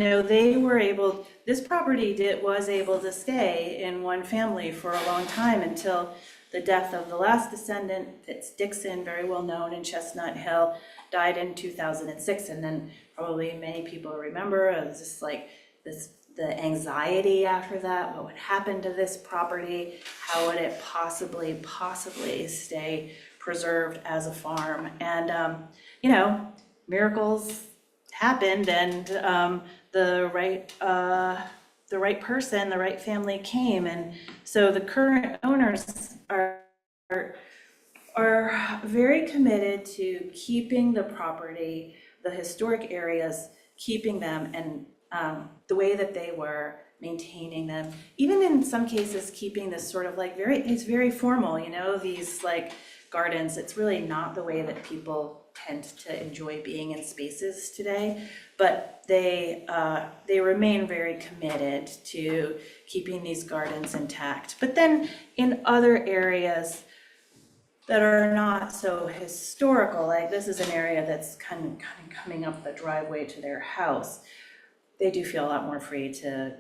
this property was able to stay in one family for a long time until the death of the last descendant, Fitz Dixon, very well known in Chestnut Hill, died in 2006. And then probably many people remember it was just like the anxiety after that. What would happen to this property? How would it possibly stay preserved as a farm? And, miracles happened, and the right person, the right family came. And so the current owners are very committed to keeping the property, the historic areas, keeping them, and the way that they were, maintaining them, even in some cases keeping this sort of like it's very formal, these like gardens. It's really not the way that people tend to enjoy being in spaces today, but they remain very committed to keeping these gardens intact. But then in other areas that are not so historical, like this is an area that's kind of coming up the driveway to their house, they do feel a lot more free to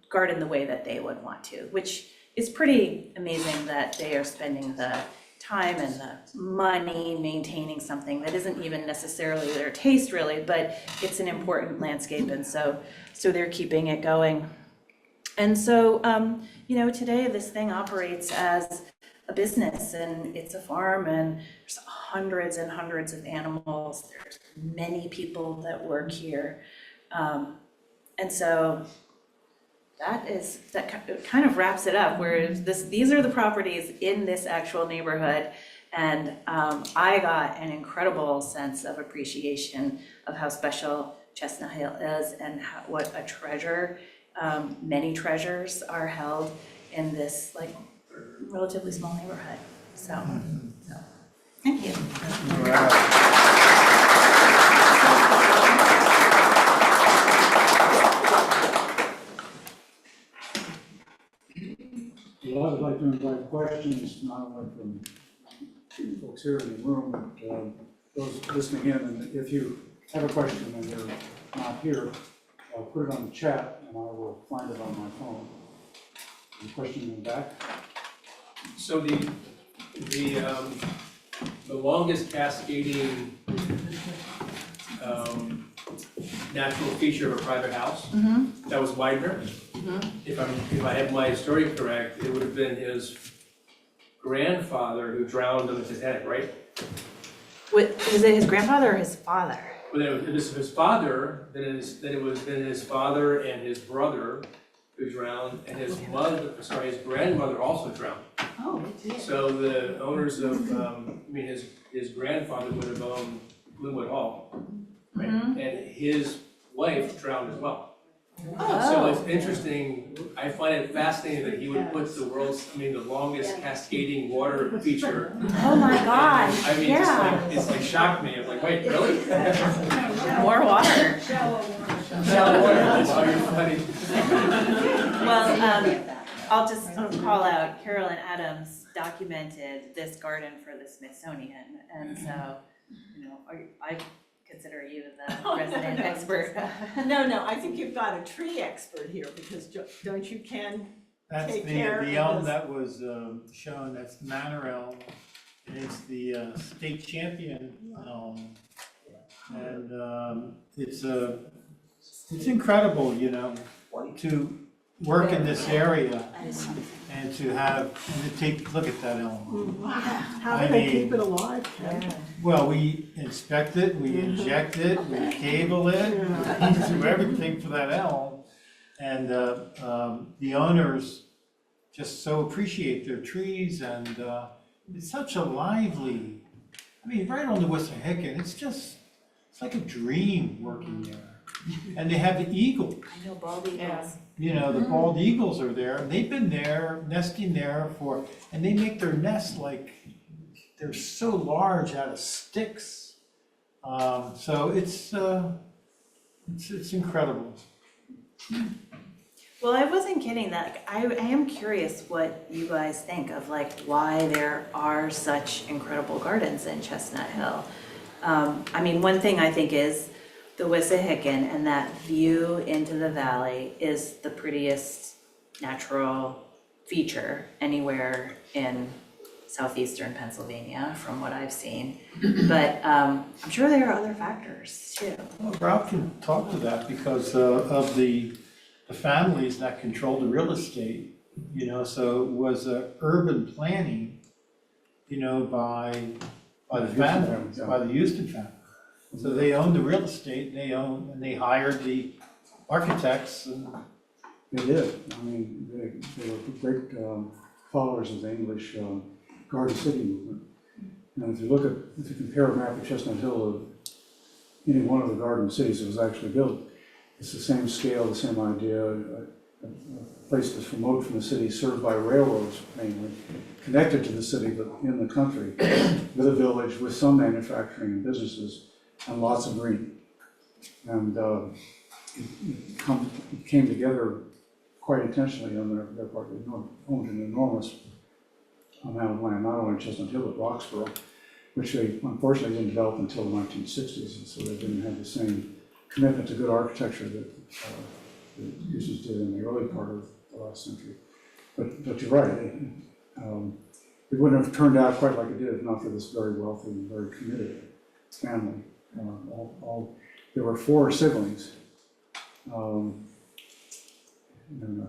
garden the way that they would want to, which is pretty amazing that they are spending the time and the money maintaining something that isn't even necessarily their taste really, but it's an important landscape, and so they're keeping it going. And so, today this thing operates as a business, and it's a farm, and there's hundreds and hundreds of animals. There's many people that work here. And so kind of wraps it up, where these are the properties in this actual neighborhood. And I got an incredible sense of appreciation of how special Chestnut Hill is and what a treasure, many treasures are held in this like relatively small neighborhood. So thank you. Well, I would like to invite questions, not only from folks here in the room, but those listening in. And if you have a question and you're not here, put it on the chat and I will find it on my phone. Any question in the back? So the longest cascading natural feature of a private house, that was Widener. If I have my story correct, it would have been his grandfather who drowned on the Titanic, right? Was it his grandfather or his father? Well, it was his father, then it was his father and his brother who drowned, and his grandmother also drowned. Oh, we did. So the owners of, his grandfather would have owned Glenwood Hall, right? And his wife drowned as well. So it's interesting, I find it fascinating that he would put the longest cascading water feature. Oh my God, I mean, yeah. it's like shocked me, I'm like, wait, really? More water. Wow, you're funny. Well, I'll just call out Carolyn Adams documented this garden for the Smithsonian, and so, I consider you the resident expert. No, I think you've got a tree expert here, because don't you, Ken? That's Take the care of elm this. that was shown, that's manor elm, and it's the state champion elm. And it's incredible, to work in this area and to look at that elm. How I do they mean- keep it alive, Ken? Well, we inspect it, we inject it, we cable it, we do everything for that elm. And the owners just so appreciate their trees, and it's such a lively, right on the Wissahickon, it's like a dream working there. And they have the eagle, I know bald eagles. the bald eagles are there, and they've been there, nesting there and they make their nests like, they're so large out of sticks. So it's incredible. Well, I wasn't kidding. That I am curious what you guys think of why there are such incredible gardens in Chestnut Hill. One thing I think is the Wissahickon, and that view into the valley is the prettiest natural feature anywhere in southeastern Pennsylvania, from what I've seen. But I'm sure there are other factors too. Well, Rob can talk to that because of the families that control the real estate, so it was urban planning, by the family, by the Houston family. So they owned the real estate, and they hired the architects and. They did. They were great followers of the English Garden City movement. And if you compare a map of Chestnut Hill of any one of the garden cities that was actually built, it's the same scale, the same idea, a place that's remote from the city, served by railroads mainly, connected to the city, but in the country, with a village, with some manufacturing and businesses, and lots of green. And it came together quite intentionally on their part. They owned an enormous amount of land, not only in Chestnut Hill, but Roxborough, which they unfortunately didn't develop until the 1960s, and so they didn't have the same commitment to good architecture that the Houstons did in the early part of the last century. But you're right, it wouldn't have turned out quite like it did if not for this very wealthy and very committed family. There were 4 siblings.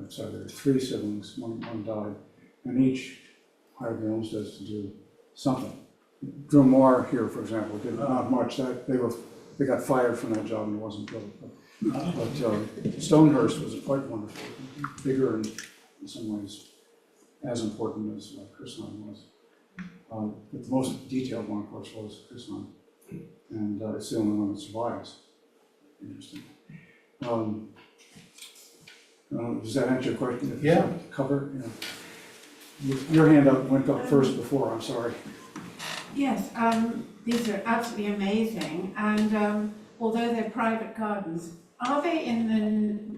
Sorry, there were 3 siblings, one died, and each hired the Olmsteads to do something. Drew Moore here, for example, did not much. They got fired from that job and it wasn't built. But Stonehurst was quite wonderful, bigger and in some ways as important as Chestnut was. But the most detailed one, of course, was Chestnut, and it's the only one that survives. Interesting. Does that answer your question? Yeah. Cover? Yeah. Your hand went up first before, I'm sorry. Yes, these are absolutely amazing, and although they're private gardens, are they in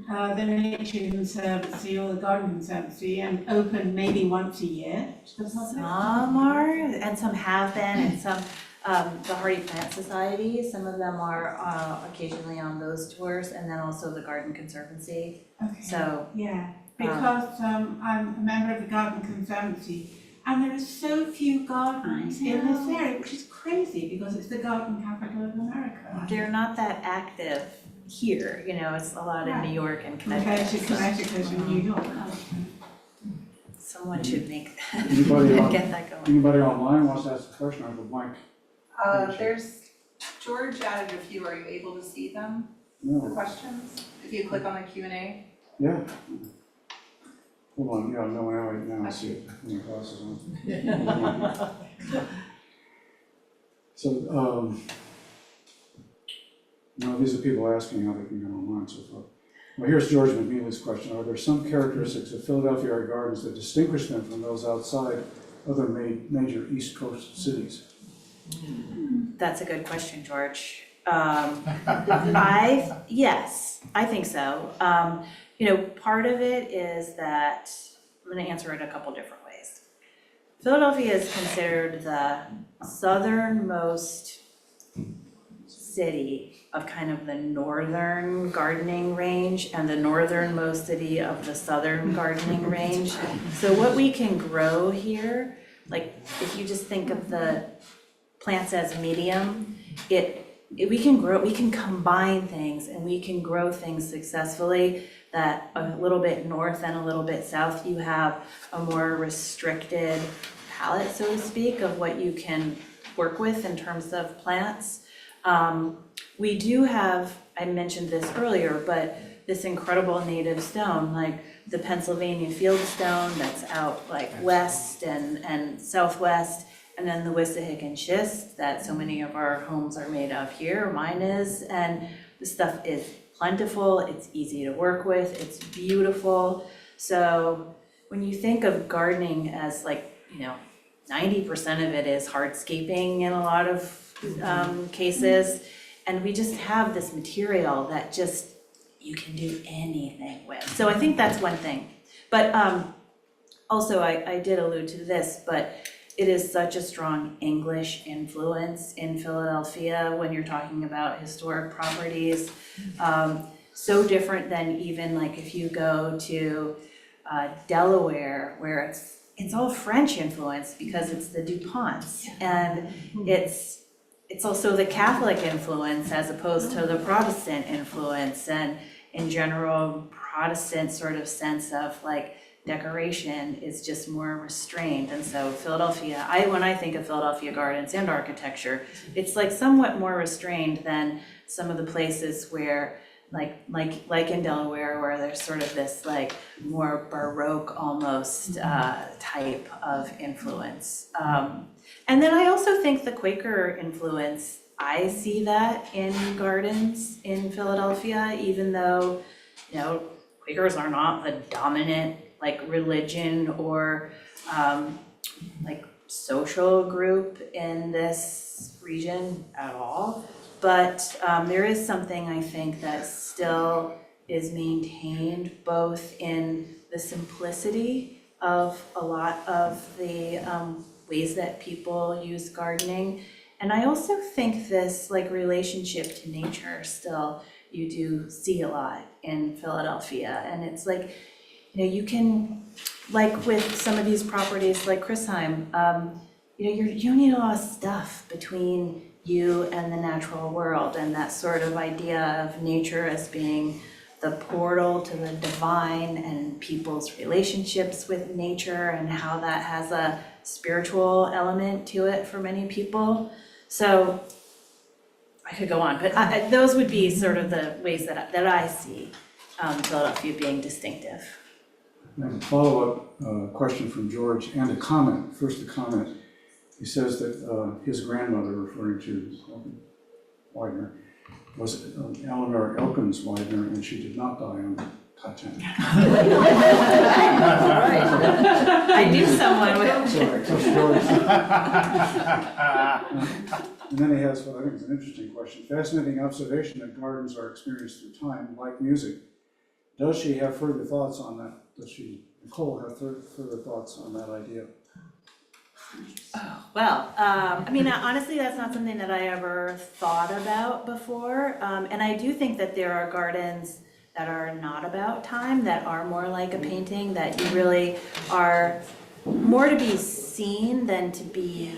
the Nature Conservancy or the Garden Conservancy and open maybe once a year to the public? Some are, and some have been, and some, the Hardy Plant Society, some of them are occasionally on those tours, and then also the Garden Conservancy. Okay. So, Yeah, because I'm a member of the Garden Conservancy, and there are so few gardens in this area, which is crazy because it's the garden capital of America. they're not that active here, you know, it's a lot in New York and Compared to Connecticut. Connecticut and New York. Someone should make that, Anybody, get that going. anybody online wants to ask a question? I have a blank. There's, George added a few, are you able to see them, the No. questions? If you click on the Q&A. Yeah. Hold on, yeah, I'm going out right now, I see it, put my glasses on. So, no, these are people asking how they can get online so far. Well, here's George McNeely's question. Are there some characteristics of Philadelphia art gardens that distinguish them from those outside other major East Coast cities? That's a good question, George. Yes, I think so. You know, part of it is that, I'm gonna answer it a couple different ways. Philadelphia is considered the southernmost city of kind of the northern gardening range and the northernmost city of the southern gardening range. So what we can grow here, like if you just think of the plants as medium, we can combine things and we can grow things successfully that a little bit north and a little bit south, you have a more restricted palette, so to speak, of what you can work with in terms of plants. We do have, I mentioned this earlier, but this incredible native stone, like the Pennsylvania fieldstone that's out like west and southwest, and then the Wissahickon schist that so many of our homes are made of here, mine is, and the stuff is plentiful, it's easy to work with, it's beautiful. So when you think of gardening as like, you know, 90% of it is hardscaping in a lot of cases, and we just have this material that just you can do anything with. So I think that's one thing. But also I did allude to this, but it is such a strong English influence in Philadelphia when you're talking about historic properties. So different than even like if you go to Delaware, where it's all French influence because it's the DuPonts, and it's also the Catholic influence as opposed to the Protestant influence, and in general, Protestant sort of sense of like decoration is just more restrained. And so Philadelphia, when I think of Philadelphia gardens and architecture, it's like somewhat more restrained than some of the places where like in Delaware, where there's sort of this like more Baroque almost type of influence. And then I also think the Quaker influence, I see that in gardens in Philadelphia, even though, you know, Quakers are not the dominant like religion or like social group in this region at all. But there is something I think that still is maintained both in the simplicity of a lot of the ways that people use gardening. And I also think this like relationship to nature still you do see a lot in Philadelphia. And it's like, you know, you can, like with some of these properties like Chrisheim, you know, you don't need a lot of stuff between you and the natural world, and that sort of idea of nature as being the portal to the divine and people's relationships with nature and how that has a spiritual element to it for many people. So I could go on, but those would be sort of the ways that I see Philadelphia being distinctive. I have a follow-up question from George and a comment. First, a comment. He says that his grandmother, referring to Widener, was Eleanor Elkins Widener, and she did not die on the Titanic. I knew someone with. Sorry, that's George. And then he has what I think is an interesting question. Fascinating observation that gardens are experienced through time, like music. Does she have further thoughts on that? Does Nicole have further thoughts on that idea? Well, I mean, honestly, that's not something that I ever thought about before. And I do think that there are gardens that are not about time, that are more like a painting, that you really are more to be seen than to be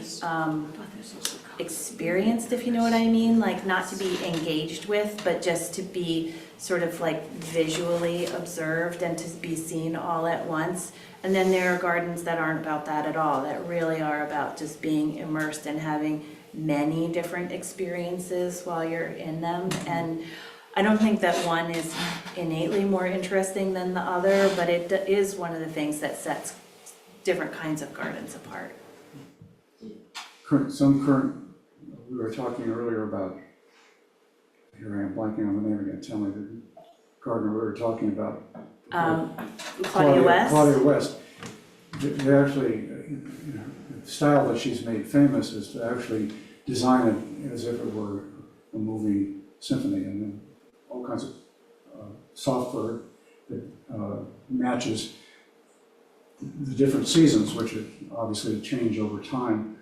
experienced, if you know what I mean. Like, not to be engaged with, but just to be sort of like visually observed and to be seen all at once. And then there are gardens that aren't about that at all, that really are about just being immersed and having many different experiences while you're in them. And I don't think that one is innately more interesting than the other, but it is one of the things that sets different kinds of gardens apart. We were talking earlier about, here I am blanking on the name again, tell me the gardener we were talking about. Claudia West? Claudia West. They actually, the style that she's made famous is to actually design it as if it were a movie symphony, and then all kinds of software that matches the different seasons, which obviously change over time.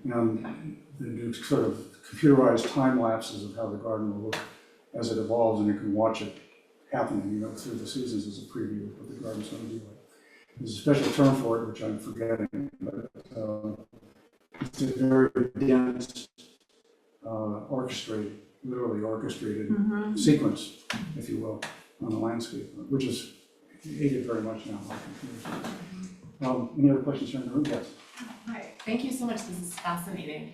And they do sort of computerized time lapses of how the garden will look as it evolves, and you can watch it happening, through the seasons as a preview of what the garden's going to be like. There's a special term for it, which I'm forgetting, but it's a very dense, orchestrated, literally orchestrated sequence, if you will, on the landscape, which is aided very much now by computers. Any other questions from the room? Yes. Hi, thank you so much. This is fascinating.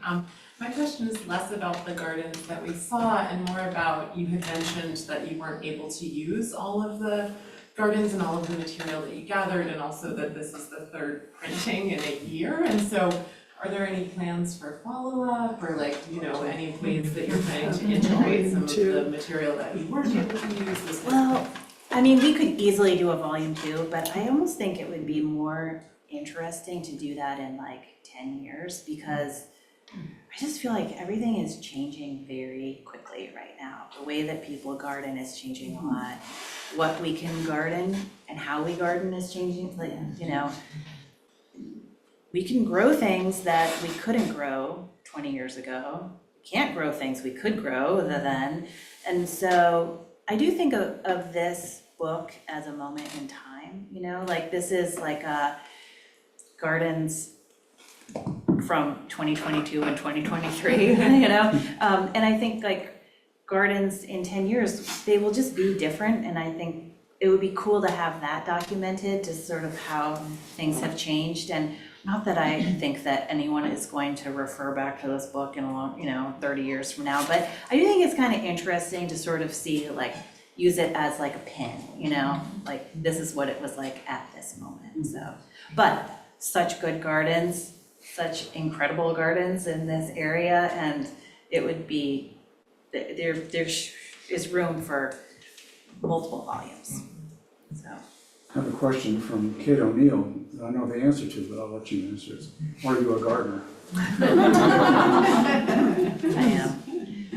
My question is less about the gardens that we saw and more about, you had mentioned that you weren't able to use all of the gardens and all of the material that you gathered, and also that this is the third printing in a year. And so are there any plans for follow-up, or any ways that you're planning to integrate some of the material that you weren't able to use? Well, I mean, we could easily do a volume 2, but I almost think it would be more interesting to do that in like 10 years, because I just feel like everything is changing very quickly right now. The way that people garden is changing a lot. What we can garden and how we garden is changing. We can grow things that we couldn't grow 20 years ago. We can't grow things we could grow then. And so I do think of this book as a moment in time, like this is like gardens from 2022 and 2023, and I think like gardens in 10 years, they will just be different, and I think it would be cool to have that documented, to sort of how things have changed. And not that I think that anyone is going to refer back to this book in 30 years from now, but I do think it's kind of interesting to sort of see, like, use it as like a pin, like this is what it was like at this moment. So, but such good gardens, such incredible gardens in this area, and it would be, there is room for multiple volumes, so. I have a question from Kate O'Neill that I know the answer to, but I'll let you answer it. Are you a gardener? I am.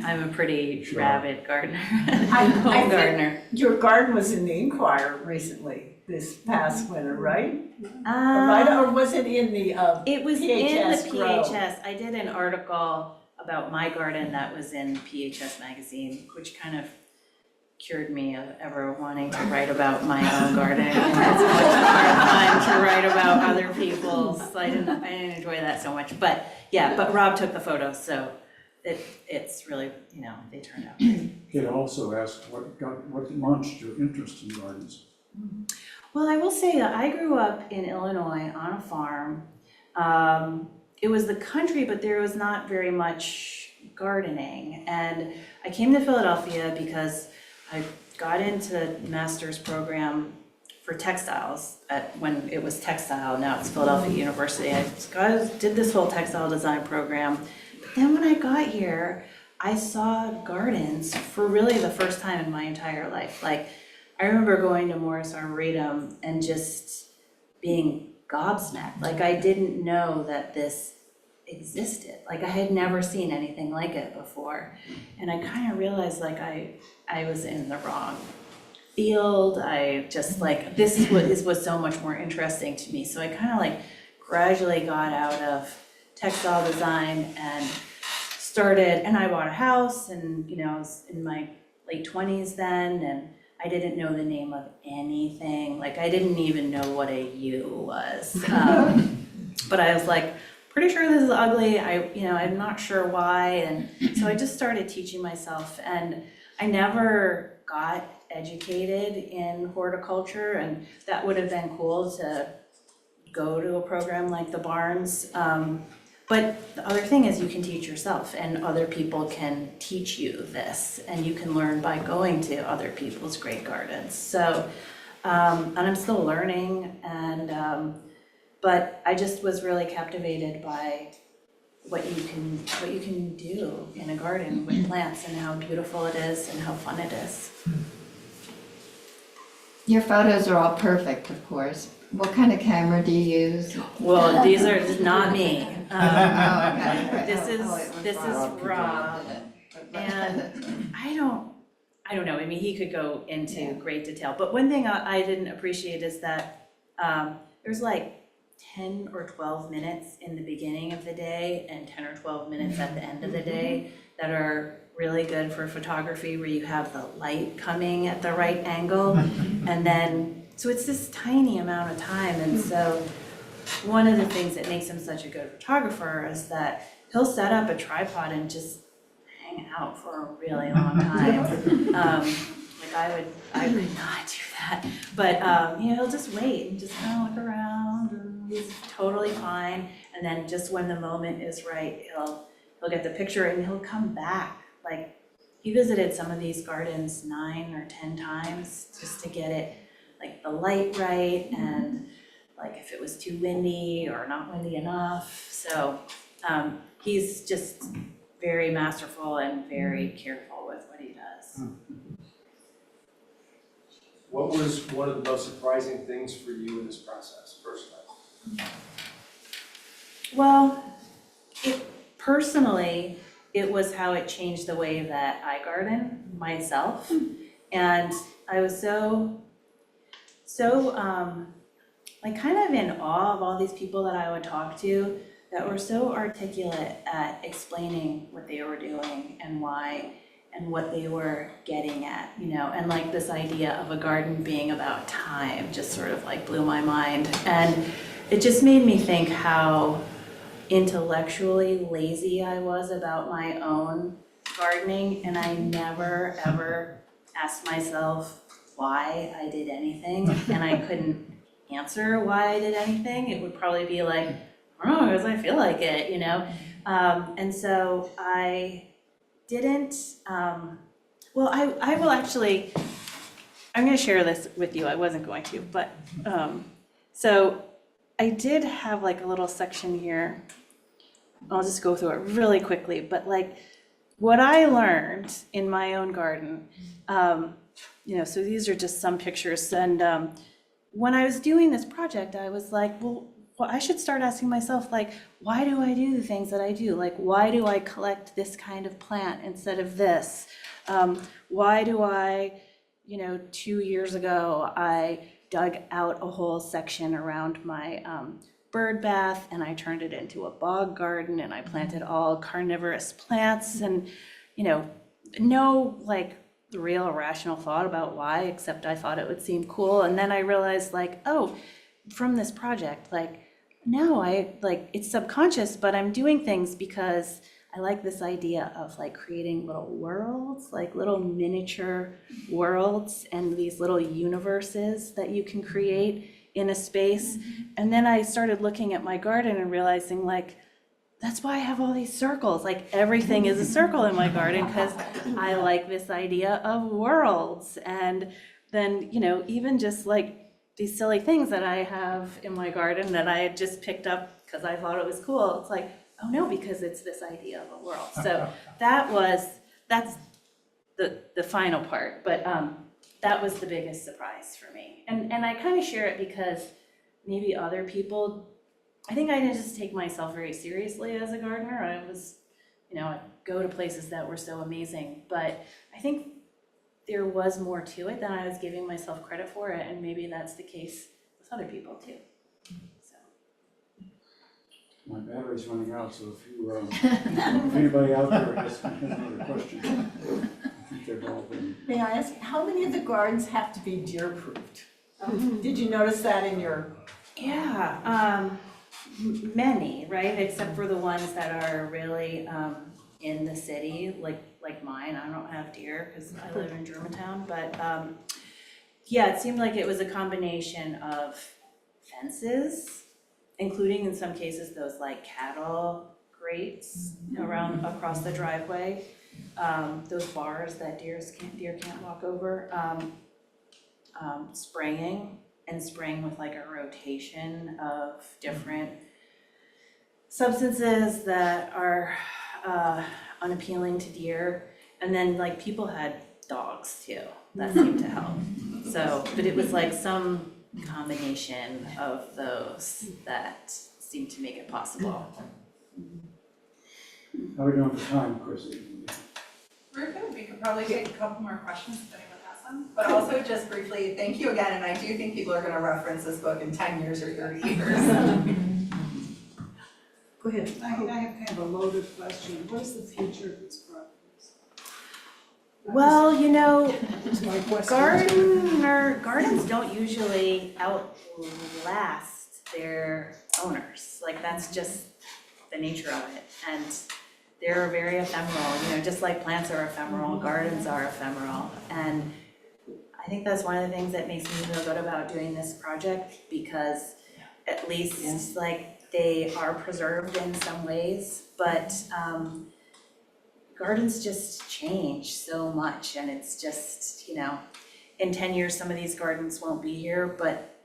I'm a pretty rabid gardener, home gardener. Your garden was in the Inquirer recently, this past winter, right? Or was it in the It was PHS in the Grow? PHS. I did an article about my garden that was in PHS magazine, which kind of cured me of ever wanting to write about my own garden. It's much more fun to write about other people's. So I didn't enjoy that so much. But yeah, but Rob took the photos, so it's really, they turned out great. Kate also asked what launched your interest in gardens? Well, I will say that I grew up in Illinois on a farm. It was the country, but there was not very much gardening. And I came to Philadelphia because I got into master's program for textiles when it was textile, now it's Philadelphia University. I did this whole textile design program. But then when I got here, I saw gardens for really the first time in my entire life. Like, I remember going to Morris Arboretum and just being gobsmacked. Like, I didn't know that this existed. Like, I had never seen anything like it before. And I kind of realized like I was in the wrong field. I just like, this was so much more interesting to me. So I kind of like gradually got out of textile design and started, and I bought a house, and I was in my late 20s then, and I didn't know the name of anything. Like, I didn't even know what a U was. But I was like, pretty sure this is ugly. I'm not sure why. And so I just started teaching myself, and I never got educated in horticulture, and that would have been cool to go to a program like the Barnes. But the other thing is you can teach yourself, and other people can teach you this, and you can learn by going to other people's great gardens. So, and I'm still learning, and but I just was really captivated by what you can do in a garden with plants, and how beautiful it is and how fun it is. Your photos are all perfect, of course. What kind of camera do you use? Well, these are not me. Okay. This is Rob. Rob, and I don't know. I mean, he could go into great detail, but one thing I didn't appreciate is that there's like 10 or 12 minutes in the beginning of the day and 10 or 12 minutes at the end of the day that are really good for photography, where you have the light coming at the right angle, and then so it's this tiny amount of time. And so one of the things that makes him such a good photographer is that he'll set up a tripod and just hang out for a really long time. Like I could not do that, but he'll just wait and just kind of look around, and he's totally fine. And then just when the moment is right, he'll get the picture and he'll come back. Like, he visited some of these gardens 9 or 10 times just to get it, like the light right, and like if it was too windy or not windy enough. So he's just very masterful and very careful with what he does. What was one of the most surprising things for you in this process, personally? Well, personally, it was how it changed the way that I garden myself. And I was so like kind of in awe of all these people that I would talk to that were so articulate at explaining what they were doing and why and what they were getting at, and like this idea of a garden being about time just sort of like blew my mind. And it just made me think how intellectually lazy I was about my own gardening, and I never ever asked myself why I did anything, and I couldn't answer why I did anything. It would probably be like, I don't know, because I feel like it, and so I didn't, well, I will actually, I'm going to share this with you. I wasn't going to, but so I did have like a little section here. I'll just go through it really quickly, but like what I learned in my own garden, so these are just some pictures. And when I was doing this project, I was like, well, I should start asking myself, like, why do I do the things that I do? Like, why do I collect this kind of plant instead of this? Why do I, 2 years ago, I dug out a whole section around my bird bath, and I turned it into a bog garden, and I planted all carnivorous plants, and no like real rational thought about why, except I thought it would seem cool. And then I realized, like, oh, from this project, like, no, it's subconscious, but I'm doing things because I like this idea of like creating little worlds, like little miniature worlds, and these little universes that you can create in a space. And then I started looking at my garden and realizing, like, that's why I have all these circles, like everything is a circle in my garden, because I like this idea of worlds. And then, you know, even just like these silly things that I have in my garden that I had just picked up because I thought it was cool, it's like, oh no, because it's this idea of a world. So that's the final part, but that was the biggest surprise for me. And I kind of share it because maybe other people, I think I just take myself very seriously as a gardener. I was, you know, I'd go to places that were so amazing, but I think there was more to it than I was giving myself credit for it, and maybe that's the case with other people too. So. My battery's running out, so if anybody out there has another question, I think they've all been. May I ask, how many of the gardens have to be deer-proofed? Did you notice that in your? Yeah, many, right? Except for the ones that are really in the city, like mine. I don't have deer because I live in Germantown, but yeah, it seemed like it was a combination of fences, including in some cases those like cattle grates around across the driveway, those bars that deer can't walk over, spraying with like a rotation of different substances that are unappealing to deer. And then like people had dogs too, that seemed to help. So, but it was like some combination of those that seemed to make it possible. How are we doing for time, Chrissy? We're good. We could probably take a couple more questions if anyone has them. But also just briefly, thank you again, and I do think people are gonna reference this book in 10 years or 30 years. Go ahead. I have kind of a loaded question. What is the future of these properties? Well, you know, That's my question. gardens don't usually outlast their owners. Like that's just the nature of it. And they're very ephemeral, you know, just like plants are ephemeral, gardens are ephemeral. And I think that's one of the things that makes me feel good about doing this project, because at least like they are preserved in some ways, but gardens just change so much, and it's just, you know, in 10 years some of these gardens won't be here, but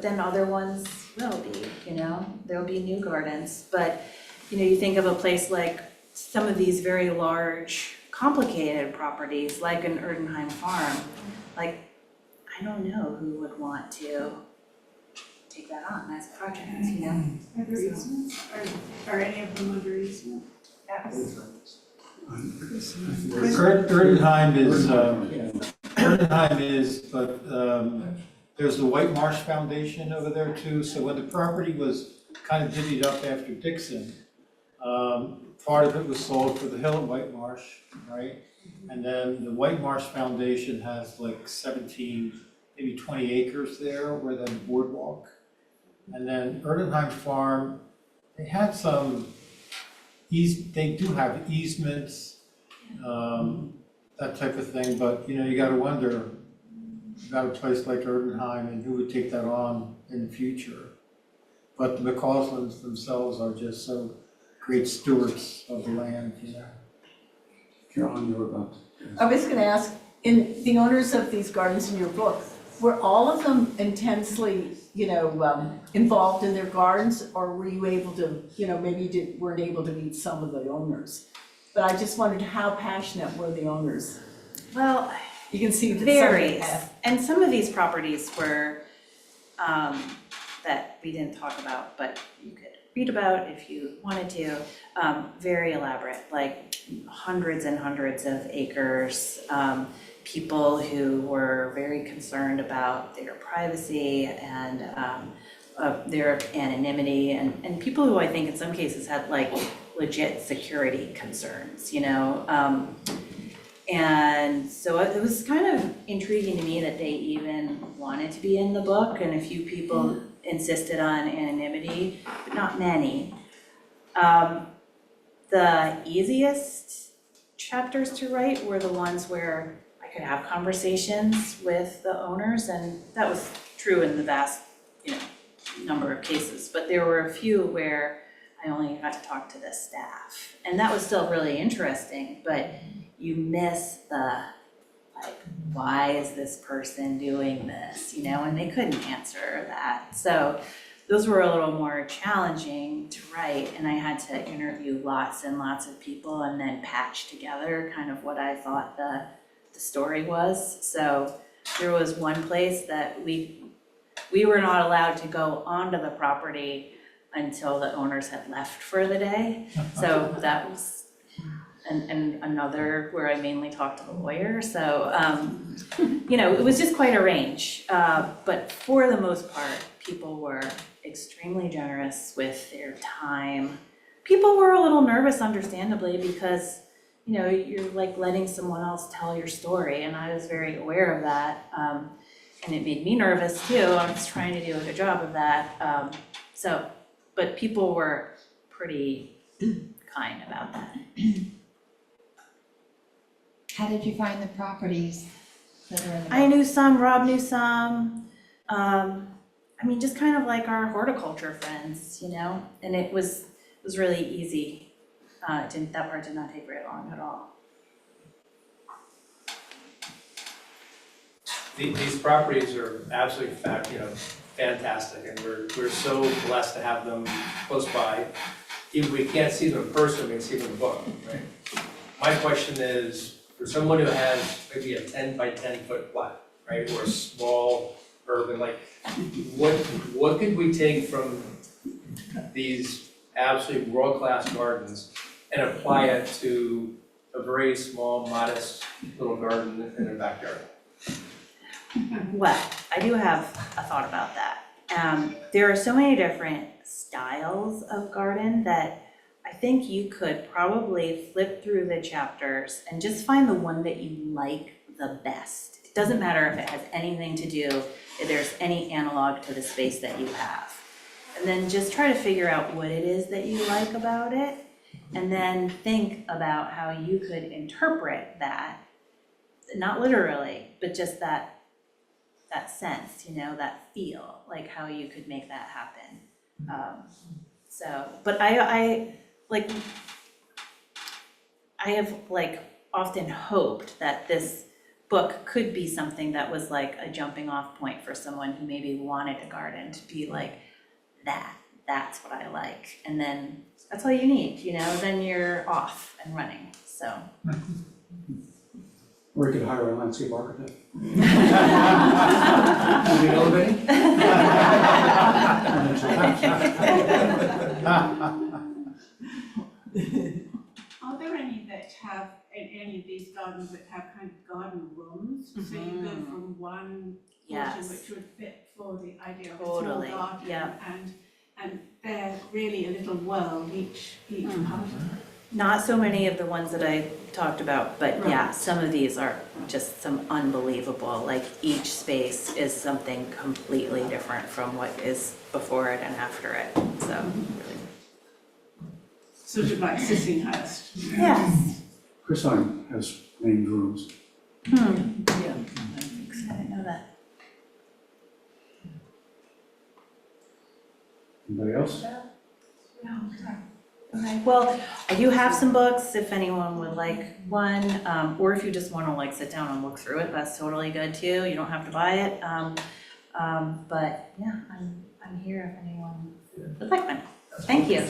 then other ones will be, you know, there'll be new gardens. But you know, you think of a place like some of these very large, complicated properties like an Erdenheim farm, like I don't know who would want to take that on as a project, you know? Are there easements? Are any of them under easement? Yes. Erdenheim is, but there's the White Marsh Foundation over there too. So when the property was kind of divvied up after Dixon, part of it was sold for the hill at White Marsh, right? And then the White Marsh Foundation has like 17, maybe 20 acres there where the boardwalk. And then Erdenheim Farm, they had some, they do have easements, that type of thing, but you know, you gotta wonder about a place like Erdenheim and who would take that on in the future. But the McCauslins themselves are just so great stewards of the land, you know. Carolyn, you were about to. I was gonna ask, in the owners of these gardens in your book, were all of them intensely, you know, involved in their gardens, or were you able to, you know, maybe you weren't able to meet some of the owners? But I just wondered how passionate were the owners? Well, You can see that some varies. have. And some of these properties were, that we didn't talk about, but you could read about if you wanted to, very elaborate, like hundreds and hundreds of acres, people who were very concerned about their privacy and their anonymity, and people who I think in some cases had like legit security concerns, you know. And so it was kind of intriguing to me that they even wanted to be in the book, and a few people insisted on anonymity, but not many. The easiest chapters to write were the ones where I could have conversations with the owners, and that was true in the vast, you know, number of cases. But there were a few where I only got to talk to the staff. And that was still really interesting, but you miss the, like, why is this person doing this, you know, and they couldn't answer that. So those were a little more challenging to write, and I had to interview lots and lots of people and then patch together kind of what I thought the story was. So there was one place that we were not allowed to go onto the property until the owners had left for the day. So that was, and another where I mainly talked to the lawyer. So, you know, it was just quite a range. But for the most part, people were extremely generous with their time. People were a little nervous, understandably, because, you know, you're like letting someone else tell your story, and I was very aware of that. And it made me nervous too. I was trying to do a good job of that. But people were pretty kind about that. How did you find the properties that are in the I knew some, Rob knew some. I mean, just kind of like our horticulture friends, you know, and it was really easy. That part did not take very long at all. These properties are absolutely fantastic, and we're so blessed to have them close by. If we can't see them in person, we can see them in the book, right? My question is, for someone who has maybe a 10 by 10 foot plot, right, or a small urban, like, what could we take from these absolutely world-class gardens and apply it to a very small, modest little garden in a backyard? Well, I do have a thought about that. There are so many different styles of garden that I think you could probably flip through the chapters and just find the one that you like the best. It doesn't matter if it has anything to do, if there's any analog to the space that you have. And then just try to figure out what it is that you like about it, and then think about how you could interpret that, not literally, but just that sense, you know, that feel, like how you could make that happen. But I have like often hoped that this book could be something that was like a jumping off point for someone who maybe wanted a garden, to be like, that's what I like. And then that's all you need, you know, then you're off and running, so. Or you could hire a landscape architect. Do we know of any? Are there any that have, in any of these gardens that have kind of garden rooms? So you go from one portion Yes. which would fit for the idea of a Totally, small garden, yeah. and they're really a little world, each part of it. Not so many of the ones that I talked about, but yeah, Right. some of these are just some unbelievable, like each space is something completely different from what is before it and after it, so. really. Sort of like Sissinghurst. Yes. Christine has named rooms. Yeah. I didn't know that. Anybody else? Okay, well, I do have some books if anyone would like one, or if you just want to like sit down and look through it, that's totally good too. You don't have to buy it. But yeah, I'm here if anyone would like one. Thank you.